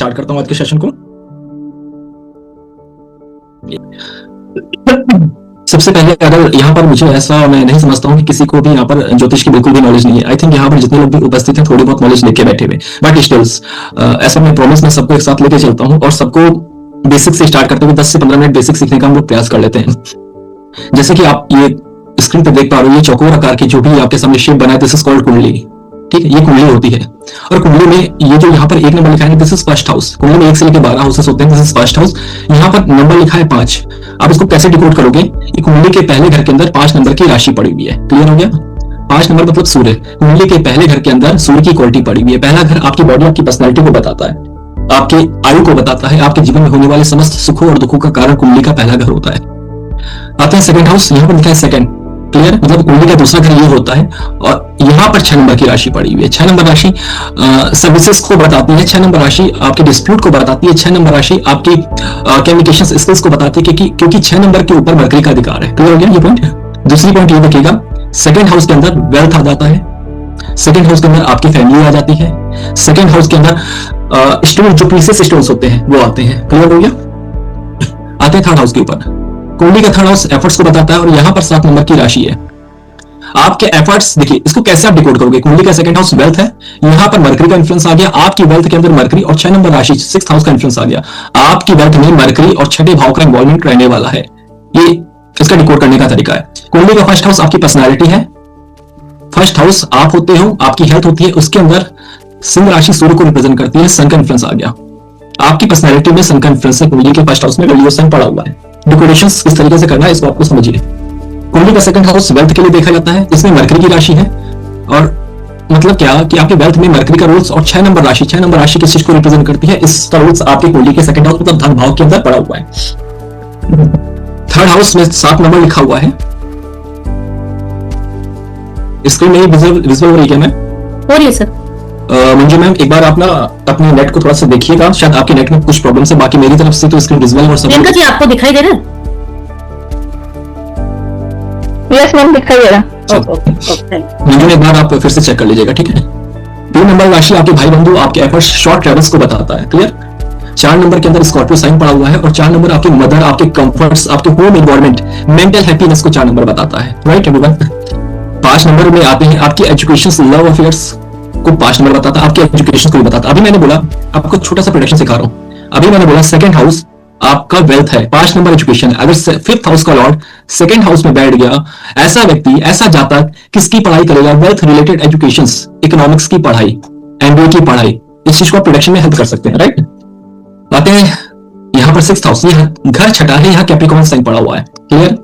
Start करता हूँ आज के सेशन को। सबसे पहले अगर यहाँ पर मुझे ऐसा मैं नहीं समझता हूँ कि किसी को भी यहाँ पर ज्योतिष की बिल्कुल भी नॉलेज नहीं है। आई थिंक यहाँ पर जितने लोग भी उपस्थित हैं थोड़ी बहुत नॉलेज लेके बैठे हुए, बट स्टिल्स ऐसा मैं प्रॉमिस में सबको एक साथ लेके चलता हूँ और सबको बेसिक से स्टार्ट करते हुए 10 से 15 मिनट बेसिक सीखने का हम लोग प्रयास कर लेते हैं। जैसे कि आप ये स्क्रीन पर देख पा रहे हो, ये चौकोर आकार की जो भी आपके सामने शेप बना है, दिस इज कॉल्ड कुंडली। ठीक है, ये कुंडली होती है और कुंडली में ये जो यहाँ पर एक नंबर लिखा है दिस इज फर्स्ट हाउस। कुंडली में 1 से लेकर 12 हाउसेस होते हैं, दिस इज फर्स्ट हाउस। यहाँ पर नंबर लिखा है 5। आप इसको कैसे डिकोड करोगे? ये कुंडली के पहले घर के अंदर 5 नंबर की राशि पड़ी हुई है। क्लियर हो गया? 5 नंबर मतलब सूर्य। कुंडली के पहले घर के अंदर सूर्य की क्वालिटी पड़ी हुई है। पहला घर आपकी बॉडी, आपकी पर्सनैलिटी को बताता है, आपकी आयु को बताता है, आपके जीवन में होने वाले समस्त सुखों और दुखों का कारण कुंडली का पहला घर होता है। आते हैं सेकंड हाउस, यहाँ पर लिखा है सेकंड। क्लियर? मतलब कुंडली का दूसरा घर ये होता है और यहाँ पर 6 नंबर की राशि पड़ी हुई है। 6 नंबर राशि सर्विसेज को बताती है, 6 नंबर राशि आपके डिस्प्यूट को बताती है, 6 नंबर राशि आपकी कम्युनिकेशन स्किल्स को बताती है, क्योंकि 6 नंबर के ऊपर मरकरी का अधिकार है। क्लियर हो गया ये पॉइंट? दूसरी पॉइंट ये देखिएगा, सेकंड हाउस के अंदर वेल्थ आ जाता है, सेकंड हाउस के अंदर आपकी फैमिली आ जाती है, सेकंड हाउस के अंदर स्टोन जो प्रीसियस स्टोन्स होते हैं वो आते हैं। क्लियर हो गया? आते हैं थर्ड हाउस के ऊपर। कुंडली का थर्ड हाउस एफर्ट्स को बताता है और यहाँ पर 7 नंबर की राशि है। आपके एफर्ट्स देखिए, इसको कैसे आप डिकोड करोगे? कुंडली का सेकंड हाउस वेल्थ है, यहाँ पर मरकरी का इन्फ्लुएंस आ गया, आपकी वेल्थ के अंदर मरकरी और 6 नंबर राशि 6th हाउस का इन्फ्लुएंस आ गया। आपकी वेल्थ में मरकरी और 6ठे भाव का इन्वॉल्वमेंट रहने वाला है। ये इसका डिकोड करने का तरीका है। कुंडली का फर्स्ट हाउस आपकी पर्सनैलिटी है, फर्स्ट हाउस आप होते हो, आपकी हेल्थ होती है, उसके अंदर सिंह राशि सूर्य को रिप्रेजेंट करती है, सन का इन्फ्लुएंस आ गया। आपकी पर्सनैलिटी में सन का इन्फ्लुएंस है, कुंडली के फर्स्ट हाउस में वैल्यू सन पड़ा हुआ है। डिकोरेशंस किस तरीके से करना है इसको आपको समझिए। कुंडली का सेकंड हाउस वेल्थ के लिए देखा जाता है, इसमें मरकरी की राशि है और मतलब क्या कि आपके वेल्थ में मरकरी का रूल्स और 6 नंबर राशि, 6 नंबर राशि किस चीज को रिप्रेजेंट करती है? इसका रूल्स आपके कुंडली के सेकंड हाउस मतलब धन भाव के अंदर पड़ा हुआ है। थर्ड हाउस में 7 नंबर लिखा हुआ है। स्क्रीन में विजुअल हो रही है? मैं हो रही है सर। मंजू मैम एक बार आप ना अपने नेट को थोड़ा सा देखिएगा, शायद आपके नेट में कुछ प्रॉब्लम है, बाकी मेरी तरफ से तो स्क्रीन विजुअल और सब। प्रियंका जी आपको दिखाई दे रहा है? यस मैम दिखाई दे रहा। मंजू एक बार आप फिर से चेक कर लीजिएगा, ठीक है? 2 नंबर राशि आपके भाई बंधु, आपके एफर्ट्स, शॉर्ट ट्रेवल्स को बताता है। क्लियर? 4 नंबर के अंदर स्कॉर्पियो साइन पड़ा हुआ है और 4 नंबर आपके मदर, आपके कंफर्ट्स, आपके होम एनवायरनमेंट, मेंटल हैप्पीनेस को 4 नंबर बताता है। Right everyone? 5 नंबर में आते हैं आपकी एजुकेशन, लव अफेयर्स को 5 नंबर बताता है, आपके एजुकेशन को भी बताता है। अभी मैंने बोला, आपको छोटा सा प्रेडिक्शन सिखा रहा हूं। अभी मैंने बोला सेकंड हाउस आपका वेल्थ है, 5 नंबर एजुकेशन। अगर 5th हाउस का लॉर्ड सेकंड हाउस में बैठ गया, ऐसा व्यक्ति, ऐसा जातक किसकी पढ़ाई करेगा? वेल्थ रिलेटेड एजुकेशंस, इकोनॉमिक्स की पढ़ाई, एमबीए की पढ़ाई। इस चीज को आप प्रोडक्शन में हेल्प कर सकते हैं। राइट? आते हैं यहां पर 6th हाउस, यह घर छठा है, यहां कैप्रिकॉर्न साइन पड़ा हुआ है। क्लियर?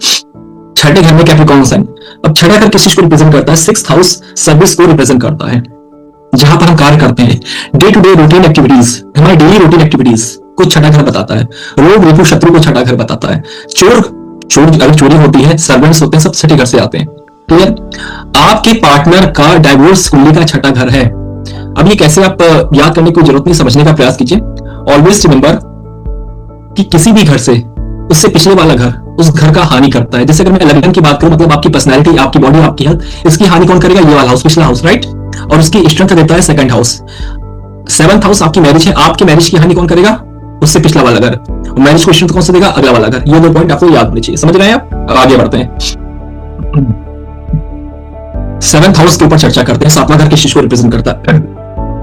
छठे घर में कैप्रिकॉर्न साइन। अब छठा घर किस चीज को रिप्रेजेंट करता है? 6th हाउस सर्विस को रिप्रेजेंट करता है, जहां पर हम कार्य करते हैं, day to day routine activities, हमारी डेली रूटीन एक्टिविटीज को छठा घर बताता है। रोग रिपु शत्रु को छठा घर बताता है। चोर अगर चोरी होती है, सर्वेंट्स होते हैं, सब छठे घर से आते हैं। क्लियर? आपके पार्टनर का डाइवोर्स कुंडली का छठा घर है। अब ये कैसे आप याद करने की जरूरत नहीं, समझने का प्रयास कीजिए। ऑलवेज रिमेंबर कि किसी भी घर से उससे पिछले वाला घर उस घर का हानि करता है। जैसे अगर मैं 11 की बात करूं, मतलब आपकी पर्सनैलिटी, आपकी बॉडी, आपकी हेल्थ, इसकी हानि कौन करेगा? ये वाला हाउस, पिछला हाउस। राइट? और उसकी स्ट्रेंथ देता है सेकंड हाउस। 7th हाउस आपकी मैरिज है, आपकी मैरिज की हानि कौन करेगा? उससे पिछला वाला घर। मैरिज को स्ट्रेंथ कौन सा देगा? अगला वाला घर। ये 2 पॉइंट आपको याद होने चाहिए। समझ रहे हैं आप? अब आगे बढ़ते हैं। 7th हाउस के ऊपर चर्चा करते हैं। 7वां घर किस चीज को रिप्रेजेंट करता है?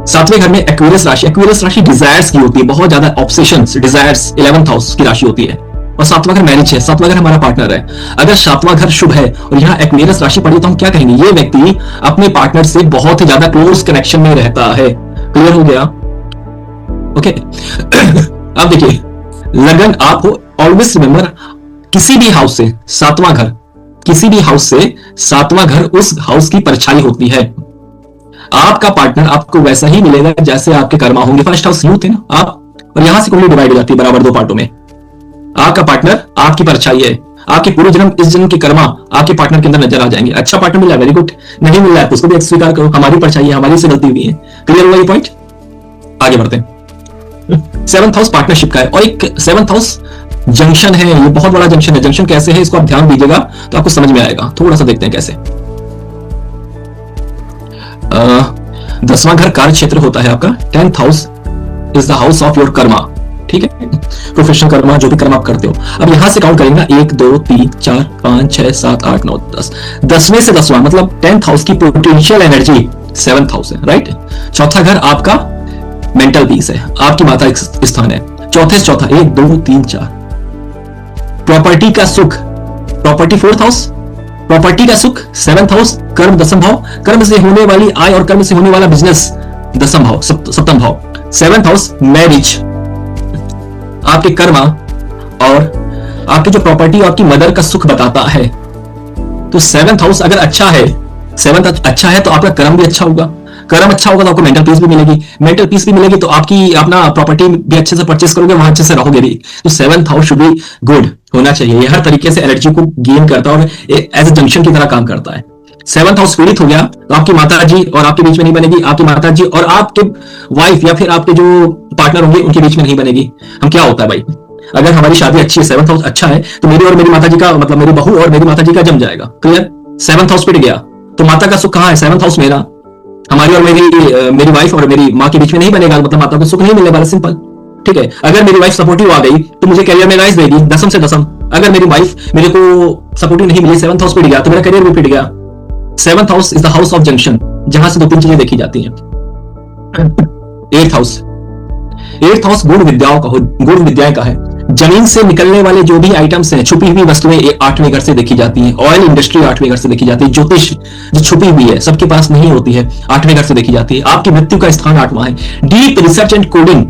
7वें घर में एक्वेरियस राशि, एक्वेरियस राशि डिजायर्स की होती है, बहुत ज्यादा ऑब्सेशंस, डिजायर्स 11th हाउस की राशि होती है। और 7वां घर मैरिज है, 7वां घर हमारा पार्टनर है। अगर 7वां घर शुभ है और यहाँ एक्वेरियस राशि पड़ी तो हम क्या कहेंगे? ये व्यक्ति अपने पार्टनर से बहुत ही ज्यादा क्लोज कनेक्शन में रहता है। क्लियर हो गया? ओके। अब देखिए, लगन आप ऑलवेज रिमेंबर, किसी भी हाउस से 7वां घर, किसी भी हाउस से 7वां घर उस हाउस की परछाई होती है। आपका पार्टनर आपको वैसा ही मिलेगा जैसे आपके कर्मा होंगे। फर्स्ट हाउस यूथ है ना आप, और यहां से कुंडली डिवाइड हो जाती है बराबर 2 पार्टों में। आपका पार्टनर आपकी परछाई है, आपके पूरे जन्म, इस जन्म के कर्मा आपके पार्टनर के अंदर नजर आ जाएंगे। अच्छा पार्टनर मिला, वेरी गुड। नहीं मिल रहा है तो उसको भी स्वीकार करो, हमारी परछाई है, हमारी से गलती हुई है। क्लियर हुआ ये पॉइंट? आगे बढ़ते हैं। 7th हाउस पार्टनरशिप का है और एक 7th हाउस जंक्शन है, ये बहुत बड़ा जंक्शन है। जंक्शन कैसे है इसको आप ध्यान दीजिएगा तो आपको समझ में आएगा। थोड़ा सा देखते हैं कैसे। 10वां घर कार्य क्षेत्र होता है आपका, 10th house is the house of your Karma, ठीक है, प्रोफेशनल कर्मा, जो भी कर्म आप करते हो। अब यहां से काउंट करेंगे ना, 1 2 3 4 5 6 7 8 9 10, 10वें से 10वां मतलब 10th हाउस की पोटेंशियल एनर्जी 7th हाउस है, राइट। चौथा घर आपका मेंटल पीस है, आपकी माता स्थान है। चौथे से चौथा 1 2 3 4, प्रॉपर्टी का सुख, प्रॉपर्टी 4th हाउस, प्रॉपर्टी का सुख 7th हाउस, कर्म 10th भाव, कर्म से होने वाली आय और कर्म से होने वाला बिजनेस 10th भाव, 7th भाव। 7th हाउस मैरिज, आपके कर्मा और आपकी जो प्रॉपर्टी आपकी मदर का सुख बताता है। तो 7th हाउस अगर अच्छा है, 7th अच्छा है तो आपका कर्म भी अच्छा होगा, कर्म अच्छा होगा तो आपको मेंटल पीस भी मिलेगी, मेंटल पीस भी मिलेगी तो आपकी अपना प्रॉपर्टी भी अच्छे से परचेस करोगे, वहां अच्छे से रहोगे भी। तो 7th house should be good होना चाहिए, ये हर तरीके से एनर्जी को गेन करता है और एज ए जंक्शन की तरह काम करता है। 7th हाउस पीड़ित हो गया तो आपकी माता जी और आपके बीच में नहीं बनेगी, आपकी माता जी और आपके वाइफ या फिर आपके जो पार्टनर होंगे उनके बीच में नहीं बनेगी। हम क्या होता है भाई, अगर हमारी शादी अच्छी है, 7th हाउस अच्छा है, तो मेरी और मेरी माता जी का मतलब मेरी बहू और मेरी माता जी का जम जाएगा, क्लियर। 7th हाउस पिट गया तो माता का सुख कहां है, 7th हाउस मेरा, हमारी और मेरी वाइफ और मेरी माँ के बीच में नहीं बनेगा, मतलब माता को सुख नहीं मिलने वाला, सिंपल, ठीक है। अगर मेरी वाइफ सपोर्टिव आ गई तो मुझे करियर में राइज देगी 10 से 10। अगर मेरी वाइफ मेरे को सपोर्टिव नहीं मिली, 7th हाउस पिट गया तो मेरा करियर भी पिट गया। 7th house is the house of junction, जहां से 2-3 चीजें देखी जाती हैं। 8th हाउस, 8th हाउस गुण विद्याओं का, गुण विद्याएं का है। जमीन से निकलने वाले जो भी आइटम्स हैं, छुपी हुई वस्तुएं 8वें घर से देखी जाती हैं। ऑयल इंडस्ट्री 8वें घर से देखी जाती है। ज्योतिष जो छुपी हुई है, सबके पास नहीं होती है, 8वें घर से देखी जाती है। आपकी मृत्यु का स्थान 8वां है। Deep research and coding,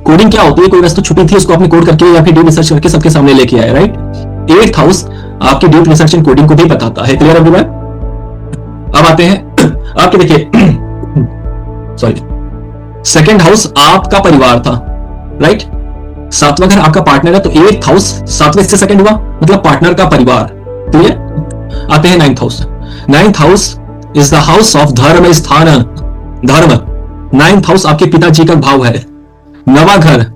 coding क्या होती है, कोई वस्तु छुपी थी उसको आपने कोड करके या फिर डीप रिसर्च करके सबके सामने लेके आए, राइट। 8th हाउस आपकी डीप रिसर्च एंड कोडिंग को भी बताता है, क्लियर एवरीवन। अब आते हैं आपके, देखिए सॉरी, 2nd हाउस आपका परिवार था, राइट। 7वां घर आपका पार्टनर है, तो 8th हाउस 7वें से 2nd हुआ, मतलब पार्टनर का परिवार, क्लियर। आते हैं 9th house. 9th house is the house of धर्म स्थान, धर्म। 9th हाउस आपके पिताजी का भाव है। 9वां घर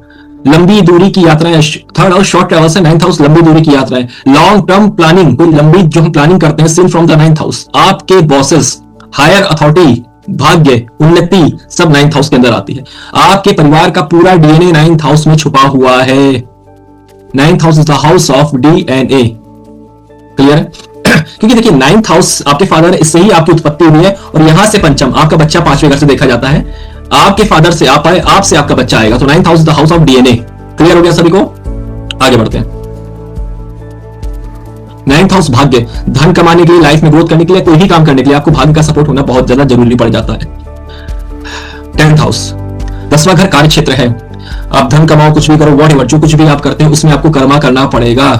लंबी दूरी की यात्राएं, 3rd हाउस शॉर्ट ट्रेवल है, 9th हाउस लंबी दूरी की यात्राएं, लॉन्ग टर्म प्लानिंग, कोई लंबी जो हम प्लानिंग करते हैं, सिन फ्रॉम द 9th हाउस। आपके बॉसेस, हायर अथॉरिटी, भाग्य, उन्नति सब 9th हाउस के अंदर आती है। आपके परिवार का पूरा डीएनए 9th हाउस में छुपा हुआ है। 9th house is the house of DNA, clear है। क्योंकि देखिए 9th हाउस आपके फादर है, इससे ही आपकी उत्पत्ति हुई है, और यहां से पंचम आपका बच्चा 5वें घर से देखा जाता है। आपके फादर से आप आए, आपसे आपका बच्चा आएगा, तो 9th house the house of DNA, clear हो गया सभी को। आगे बढ़ते हैं। 9th हाउस भाग्य, धन कमाने के लिए, लाइफ में ग्रोथ करने के लिए, कोई भी काम करने के लिए आपको भाग्य का सपोर्ट होना बहुत ज्यादा जरूरी पड़ जाता है। 10th हाउस 10वां घर कार्य क्षेत्र है। आप धन कमाओ, कुछ भी करो, व्हाटएवर, जो कुछ भी आप करते हैं उसमें आपको कर्मा करना पड़ेगा।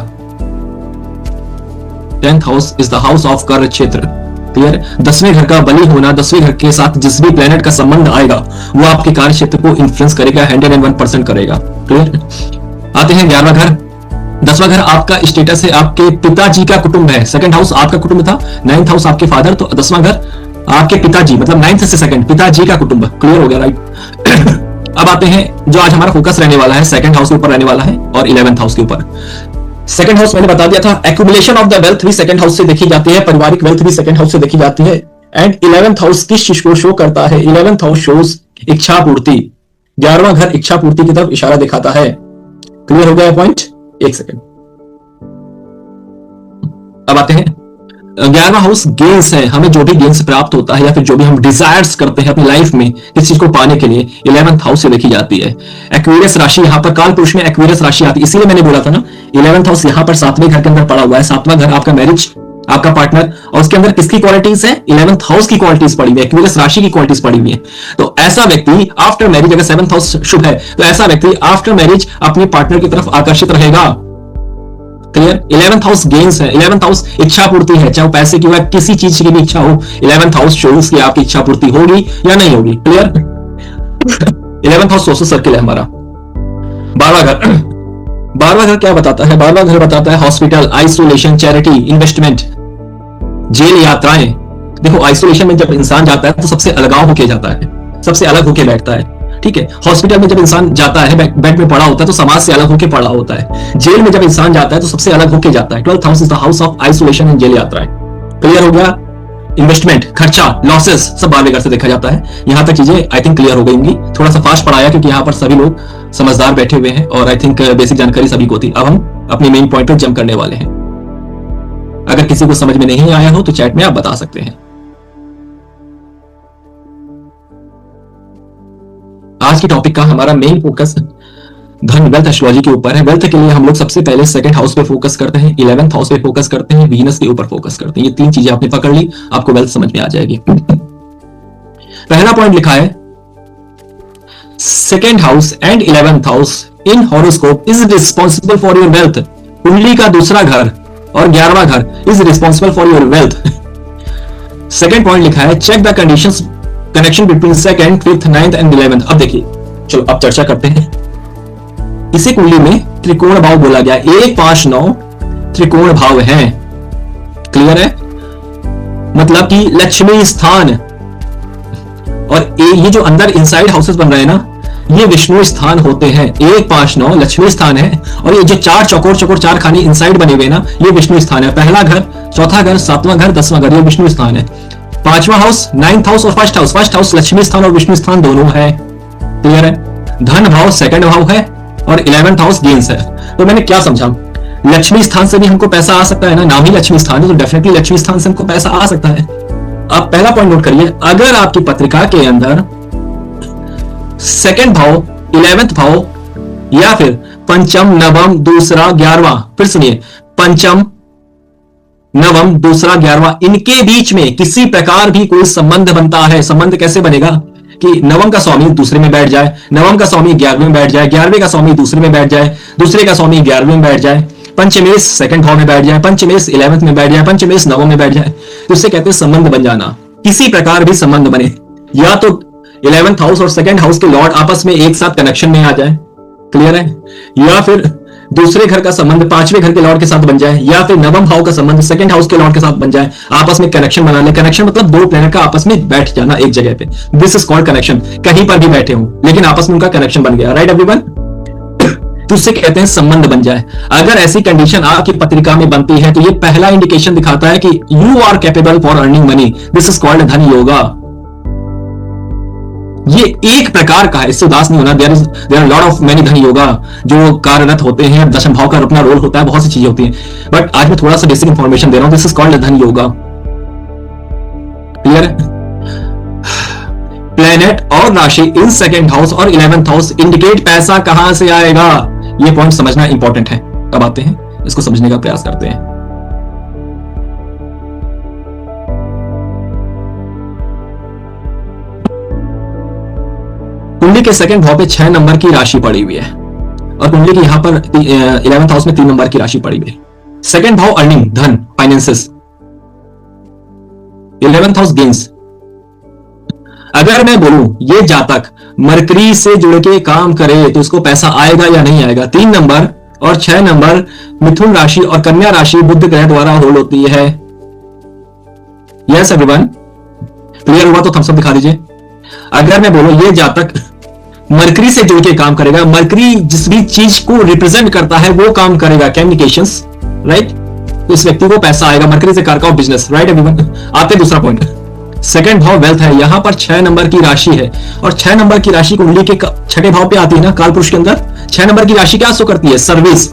10th house is the house of कार्य क्षेत्र, क्लियर। 10वें घर का बली होना, 10वें घर के साथ जिस भी प्लेनेट का संबंध आएगा वो आपके कार्य क्षेत्र को इन्फ्लुएंस करेगा, 101% करेगा, क्लियर। आते हैं 11वां घर। 10वां घर आपका स्टेटस है, आपके पिताजी का कुटुंब है। 2nd हाउस आपका कुटुंब था, 9th हाउस आपके फादर, तो 10वां घर आपके पिताजी, मतलब 9th से 2nd, पिताजी का कुटुंब, क्लियर हो गया, राइट। अब आते हैं जो आज हमारा फोकस रहने वाला है, 2nd हाउस के ऊपर रहने वाला है और 11th हाउस के ऊपर। 2nd हाउस मैंने बता दिया था, एक्यूमुलेशन ऑफ द वेल्थ भी 2nd हाउस से देखी जाती है, पारिवारिक वेल्थ भी 2nd हाउस से देखी जाती है। एंड 11th हाउस किस चीज को शो करता है, 11th हाउस शोज इच्छा पूर्ति। 11वां घर इच्छा पूर्ति की तरफ इशारा दिखाता है, क्लियर हो गया पॉइंट। 1 सेकेंड। अब आते हैं 11वां हाउस गेन्स है, हमें जो भी गेन्स प्राप्त होता है या फिर जो भी हम डिजायर्स करते हैं अपनी लाइफ में किस चीज को पाने के लिए, 11th हाउस से देखी जाती है। एक्वेरियस राशि, यहां पर काल पुरुष में एक्वेरियस राशि आती है, इसीलिए मैंने बोला था ना 11th हाउस यहां पर 7वें घर के अंदर पड़ा हुआ है। 7वां घर आपका मैरिज, आपका पार्टनर, और उसके अंदर किसकी क्वालिटीज है, 11th हाउस की क्वालिटीज पड़ी हुई है, एक्वेरियस राशि की क्वालिटीज पड़ी हुई है। तो ऐसा व्यक्ति आफ्टर मैरिज, अगर 7th हाउस शुभ है तो ऐसा व्यक्ति आफ्टर मैरिज अपने पार्टनर की तरफ आकर्षित रहेगा, क्लियर। 11th हाउस गेन्स है, 11th हाउस इच्छा पूर्ति है, चाहे पैसे की हो किसी चीज की भी इच्छा हो, 11th हाउस शोज की आपकी इच्छा पूर्ति होगी या नहीं होगी, clear. 11th house social circle है हमारा। 12वां घर क्या बताता है, 12वां घर बताता है hospital, isolation, charity, investment, jail, यात्राएं। देखो आइसोलेशन में जब इंसान जाता है तो सबसे अलगाव होके जाता है, सबसे अलग होके बैठता है, ठीक है। हॉस्पिटल में जब इंसान जाता है, बेड में पड़ा होता है तो समाज से अलग होके पड़ा होता है। जेल में जब इंसान जाता है तो सबसे अलग होके जाता है। 12th house is the house of isolation and jail यात्राएं, क्लियर हो गया। इन्वेस्टमेंट, खर्चा, लॉसेस सब बार बेगर से देखा जाता है। यहां तक चीजें आई थिंक क्लियर हो गई होंगी। थोड़ा सा फास्ट पढ़ाया क्योंकि यहां पर सभी लोग समझदार बैठे हुए हैं और आई थिंक बेसिक जानकारी सभी को थी। अब हम अपने मेन पॉइंट पर जंप करने वाले हैं। अगर किसी को समझ में नहीं आया हो तो चैट में आप बता सकते हैं। आज की टॉपिक का हमारा मेन फोकस धन, वेल्थ एस्ट्रोलॉजी के ऊपर है। वेल्थ के लिए हम लोग सबसे पहले सेकंड हाउस पे फोकस करते हैं, 11th हाउस पे फोकस करते हैं, वीनस के ऊपर फोकस करते हैं। ये तीन चीजें आपने पकड़ ली, आपको वेल्थ समझ में आ जाएगी। पहला पॉइंट लिखा है second house and 11th house in horoscope is responsible for your wealth. कुंडली का दूसरा घर और 11वां घर is responsible for your wealth. Second point लिखा है check the conditions connection between second, fifth, 9th and 11th। अब देखिए, चलो अब चर्चा करते हैं। इसे कुंडली में त्रिकोण भाव बोला गया। 1, 5, 9 त्रिकोण भाव है। क्लियर है? मतलब कि लक्ष्मी स्थान और ये जो अंदर इनसाइड हाउसेस बन रहे हैं ना, ये विष्णु स्थान होते हैं। 1, 5, 9 लक्ष्मी स्थान है और ये जो चार चौकोर चौकोर चार खाने इनसाइड बने हुए ना, ये विष्णु स्थान है। पहला घर, चौथा घर, 7वां घर, 10वां घर, ये विष्णु स्थान है। 5वां हाउस, 9th हाउस और first house. First house Lakshmi स्थान और विष्णु स्थान दोनों है। क्लियर है? धन भाव सेकंड भाव है और 11th हाउस गेन्स है। तो मैंने क्या समझा, लक्ष्मी स्थान से भी हमको पैसा आ सकता है ना, नाम ही लक्ष्मी स्थान है तो डेफिनेटली लक्ष्मी स्थान से हमको पैसा आ सकता है। आप पहला पॉइंट नोट करिए, अगर आपकी पत्रिका के अंदर सेकंड भाव, 11th भाव या फिर पंचम, नवम, दूसरा, 11वां, फिर सुनिए, पंचम, नवम, दूसरा, 11वां, इनके बीच में किसी प्रकार भी कोई संबंध बनता है। संबंध कैसे बनेगा कि नवम का स्वामी दूसरे में बैठ जाए, नवम का स्वामी 11वें में बैठ जाए, 11वें का स्वामी दूसरे में बैठ जाए, दूसरे का स्वामी 11वें में बैठ जाए, पंचमेश सेकंड भाव में बैठ जाए, पंचमेश 11th में बैठ जाए, पंचमेश नवम में बैठ जाए, तो इससे कहते हैं संबंध बन जाना। किसी प्रकार भी संबंध बने, या तो 11th हाउस और सेकंड हाउस के लॉर्ड आपस में एक साथ कनेक्शन में आ जाए। क्लियर है? या फिर दूसरे घर का संबंध 5वें घर के लॉर्ड के साथ बन जाए, या फिर नवम भाव का संबंध सेकंड हाउस के लॉर्ड के साथ बन जाए, आपस में कनेक्शन बना ले। कनेक्शन मतलब दो प्लैनेट का आपस में बैठ जाना एक जगह पे, दिस इज कॉल्ड कनेक्शन। कहीं पर भी बैठे हो लेकिन आपस में उनका कनेक्शन बन गया, राइट एवरीवन? तो उससे कहते हैं संबंध बन जाए। अगर ऐसी कंडीशन आपकी पत्रिका में बनती है तो ये पहला इंडिकेशन दिखाता है कि you are capable for earning money, this is called dhan yoga. ये एक प्रकार का है, इससे उदास नहीं होना। There are lot of many dhan yoga जो कार्यरत होते हैं, दशम भाव का अपना रोल होता है, बहुत सी चीजें होती हैं, बट आज मैं थोड़ा सा बेसिक इंफॉर्मेशन दे रहा हूं। This is called dhan yoga. Clear है? प्लेनेट और राशि इन सेकंड हाउस और 11th हाउस इंडिकेट पैसा कहां से आएगा, ये पॉइंट समझना इंपॉर्टेंट है। अब आते हैं, इसको समझने का प्रयास करते हैं। कुंडली के सेकंड भाव पे 6 नंबर की राशि पड़ी हुई है और कुंडली की यहां पर 11th हाउस में 3 नंबर की राशि पड़ी हुई है। सेकंड भाव अर्निंग, धन, फाइनेंसेस, 11th हाउस गेन्स। अगर मैं बोलूं ये जातक मरकरी से जुड़ के काम करे तो इसको पैसा आएगा या नहीं आएगा? 3 नंबर और 6 नंबर मिथुन राशि और कन्या राशि बुध ग्रह द्वारा होल्ड होती है। यस एवरीवन, क्लियर हुआ तो थम्स अप दिखा दीजिए। अगर मैं बोलूं ये जातक मरकरी से जुड़ के काम करेगा, मरकरी जिस भी चीज को रिप्रेजेंट करता है वो काम करेगा, कम्युनिकेशंस, राइट, तो इस व्यक्ति को पैसा आएगा। मरकरी से कारक ऑफ बिजनेस, राइट एवरीवन? आते दूसरा पॉइंट, सेकंड भाव वेल्थ है, यहां पर 6 नंबर की राशि है और 6 नंबर की राशि कुंडली के छठे भाव पे आती है ना, कालपुरुष के अंदर 6 नंबर की राशि क्या शो करती है? सर्विस।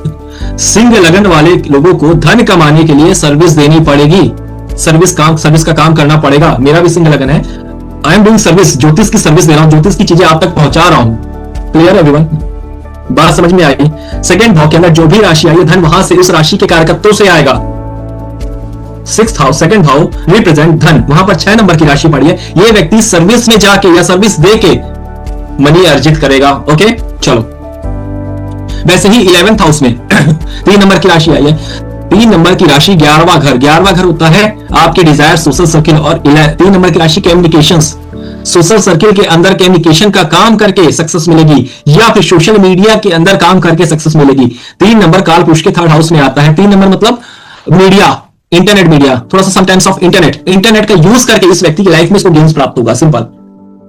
सिंह लगन वाले लोगों को धन कमाने के लिए सर्विस देनी पड़ेगी, सर्विस का काम करना पड़ेगा। मेरा भी सिंह लगन है, आई एम डूइंग सर्विस, ज्योतिष की सर्विस दे रहा हूं, ज्योतिष की चीजें आप तक पहुंचा रहा हूं। Clear everyone? बात समझ में आई? सेकंड भाव के अंदर जो भी राशि आई है धन वहां से उस राशि के कारकत्व से आएगा। 6th हाउस सेकंड भाव रिप्रेजेंट धन, वहां पर 6 नंबर की राशि पड़ी है। ये व्यक्ति सर्विस में जाके या सर्विस देके मनी अर्जित करेगा। ओके, चलो। वैसे ही 11th हाउस में 3 नंबर की राशि आई है। 3 नंबर की राशि 11वां घर, 11वां घर होता है आपके डिजायर, सोशल सर्किल, और 3 नंबर की राशि कम्युनिकेशंस। सोशल सर्किल के अंदर कम्युनिकेशन का काम करके सक्सेस मिलेगी या फिर सोशल मीडिया के अंदर काम करके सक्सेस मिलेगी। 3 नंबर काल पुरुष के 3rd हाउस में आता है। 3 नंबर मतलब मीडिया, इंटरनेट मीडिया, थोड़ा सा समटाइम्स ऑफ इंटरनेट का यूज करके इस व्यक्ति की लाइफ में इसको गेन्स प्राप्त होगा। Simple,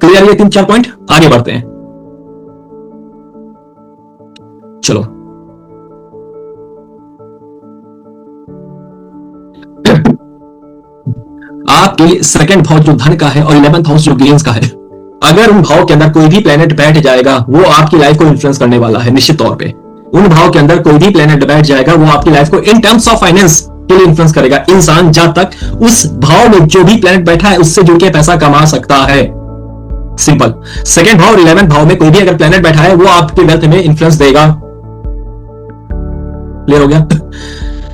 clear? ये 3-4 पॉइंट, आगे बढ़ते हैं। चलो, आपके कि सेकंड भाव जो धन का है और 11th हाउस जो गेन्स का है, अगर उन भाव के अंदर कोई भी प्लेनेट बैठ जाएगा वो आपकी लाइफ को इन्फ्लुएंस करने वाला है निश्चित तौर पे। उन भाव के अंदर कोई भी प्लेनेट बैठ जाएगा वो आपकी लाइफ को इन टर्म्स ऑफ फाइनेंस के लिए इन्फ्लुएंस करेगा। इंसान जब तक उस भाव में जो भी प्लेनेट बैठा है उससे जुड़ के पैसा कमा सकता है। सिंपल। सेकंड भाव और 11th भाव में कोई भी अगर प्लेनेट बैठा है वो आपके वेल्थ में इन्फ्लुएंस देगा। क्लियर हो गया?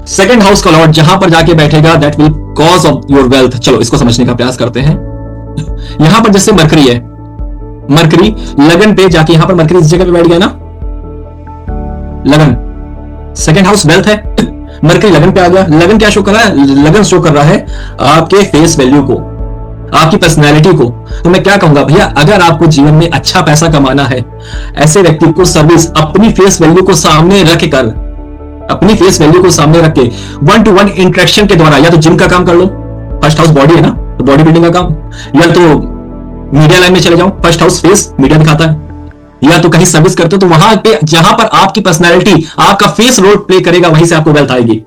सेकंड हाउस का लॉर्ड जहां पर जाके बैठेगा that will cause of your wealth. चलो इसको समझने का प्रयास करते हैं। यहां पर जैसे मरकरी है, मरकरी लगन पे जाके, यहां पर मरकरी इस जगह पे बैठ गया ना, लगन, सेकंड हाउस वेल्थ है, मरकरी लगन पे आ गया। लगन क्या शो कर रहा है? लगन शो कर रहा है आपके फेस वैल्यू को, आपकी पर्सनैलिटी को। तो मैं क्या कहूंगा भैया, अगर आपको जीवन में अच्छा पैसा कमाना है, ऐसे व्यक्ति को सर्विस अपनी फेस वैल्यू को सामने रख कर, अपनी फेस वैल्यू को सामने रख के 1-to-1 इंटरेक्शन के द्वारा, या तो जिम का काम कर लो, फर्स्ट हाउस बॉडी है ना, तो बॉडी बिल्डिंग का काम, या तो मीडिया लाइन में चले जाओ, फर्स्ट हाउस फेस मीडिया दिखाता है, या तो कहीं सर्विस करते हो तो वहां पे जहां पर आपकी पर्सनैलिटी, आपका फेस रोल प्ले करेगा वहीं से आपको वेल्थ आएगी।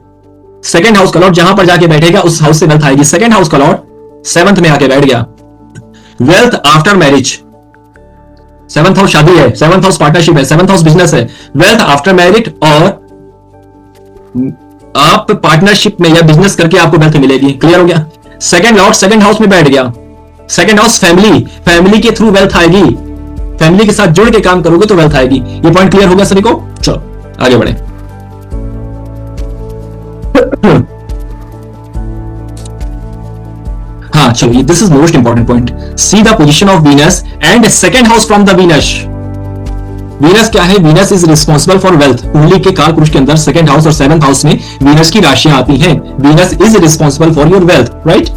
सेकंड हाउस का लॉर्ड जहां पर जाके बैठेगा उस हाउस से वेल्थ आएगी। सेकंड हाउस का लॉर्ड 7th में आके बैठ गया, wealth after marriage. 7th house शादी है, 7th हाउस पार्टनरशिप है, 7th हाउस बिजनेस है, वेल्थ आफ्टर मैरिज, और आप पार्टनरशिप में या बिजनेस करके आपको वेल्थ मिलेगी। क्लियर हो गया? सेकंड लॉर्ड सेकंड हाउस में बैठ गया, सेकंड हाउस फैमिली, फैमिली के थ्रू वेल्थ आएगी, फैमिली के साथ जुड़ के काम करोगे तो वेल्थ आएगी। ये पॉइंट क्लियर हो गया सभी को? चलो आगे बढ़े। हाँ चलो, this is most important point. See the position of Venus and second house from the Venus. Venus क्या है? Venus is responsible for wealth. कुंडली के काल पुरुष के अंदर सेकंड हाउस और 7th हाउस में वीनस की राशियां आती हैं। Venus is responsible for your wealth, right?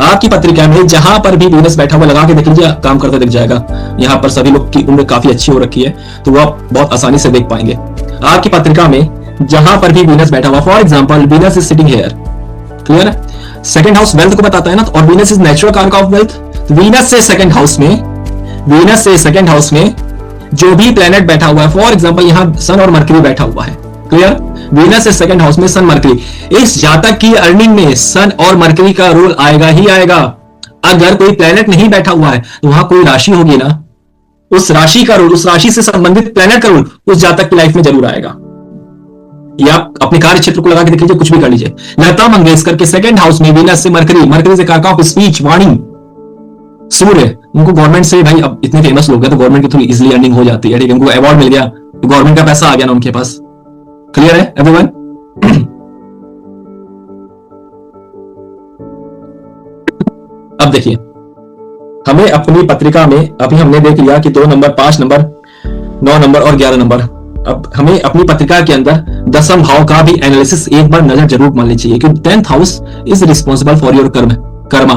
आपकी पत्रिका में जहां पर भी वीनस बैठा हुआ लगा के देख लीजिए, काम करते दिख जाएगा। यहां पर सभी लोग की उम्र काफी अच्छी हो रखी है तो वो आप बहुत आसानी से देख पाएंगे। आपकी पत्रिका में जहां पर भी वीनस बैठा हुआ, for example Venus is sitting here, clear है? सेकंड हाउस वेल्थ को बताता है ना, और वीनस इज नेचुरल कारक ऑफ वेल्थ। वीनस से सेकंड हाउस में, वीनस से सेकंड हाउस में जो भी प्लेनेट बैठा हुआ है, फॉर एग्जांपल यहां सन और मरकरी बैठा हुआ है, क्लियर? वीनस से सेकंड हाउस में सन मरकरी, इस जातक की अर्निंग में सन और मरकरी का रोल आएगा ही आएगा। अगर कोई प्लेनेट नहीं बैठा हुआ है तो वहां कोई राशि होगी ना, उस राशि का रोल, उस राशि से संबंधित प्लेनेट का रोल उस जातक की लाइफ में जरूर आएगा। या आप अपने कार्य क्षेत्र को लगा के देख लीजिए, कुछ भी कर लीजिए। लता मंगेशकर के सेकंड हाउस में वीनस से मरकरी, मरकरी से कारक ऑफ स्पीच, वाणी। सूर्य, उनको गवर्नमेंट से, भाई अब इतने फेमस लोग हैं तो गवर्नमेंट की थोड़ी इजीली अर्निंग हो जाती है, ठीक है? उनको अवार्ड मिल गया तो गवर्नमेंट का पैसा आ गया ना उनके पास। क्लियर है एवरीवन? अब देखिए, हमें अपनी पत्रिका में अभी हमने देख लिया कि 2 नंबर, 5 नंबर, 9 नंबर और 11 नंबर। अब हमें अपनी पत्रिका के अंदर 10वें भाव का भी एनालिसिस एक बार नजर जरूर मारनी चाहिए, क्योंकि 10th house is responsible for your karma.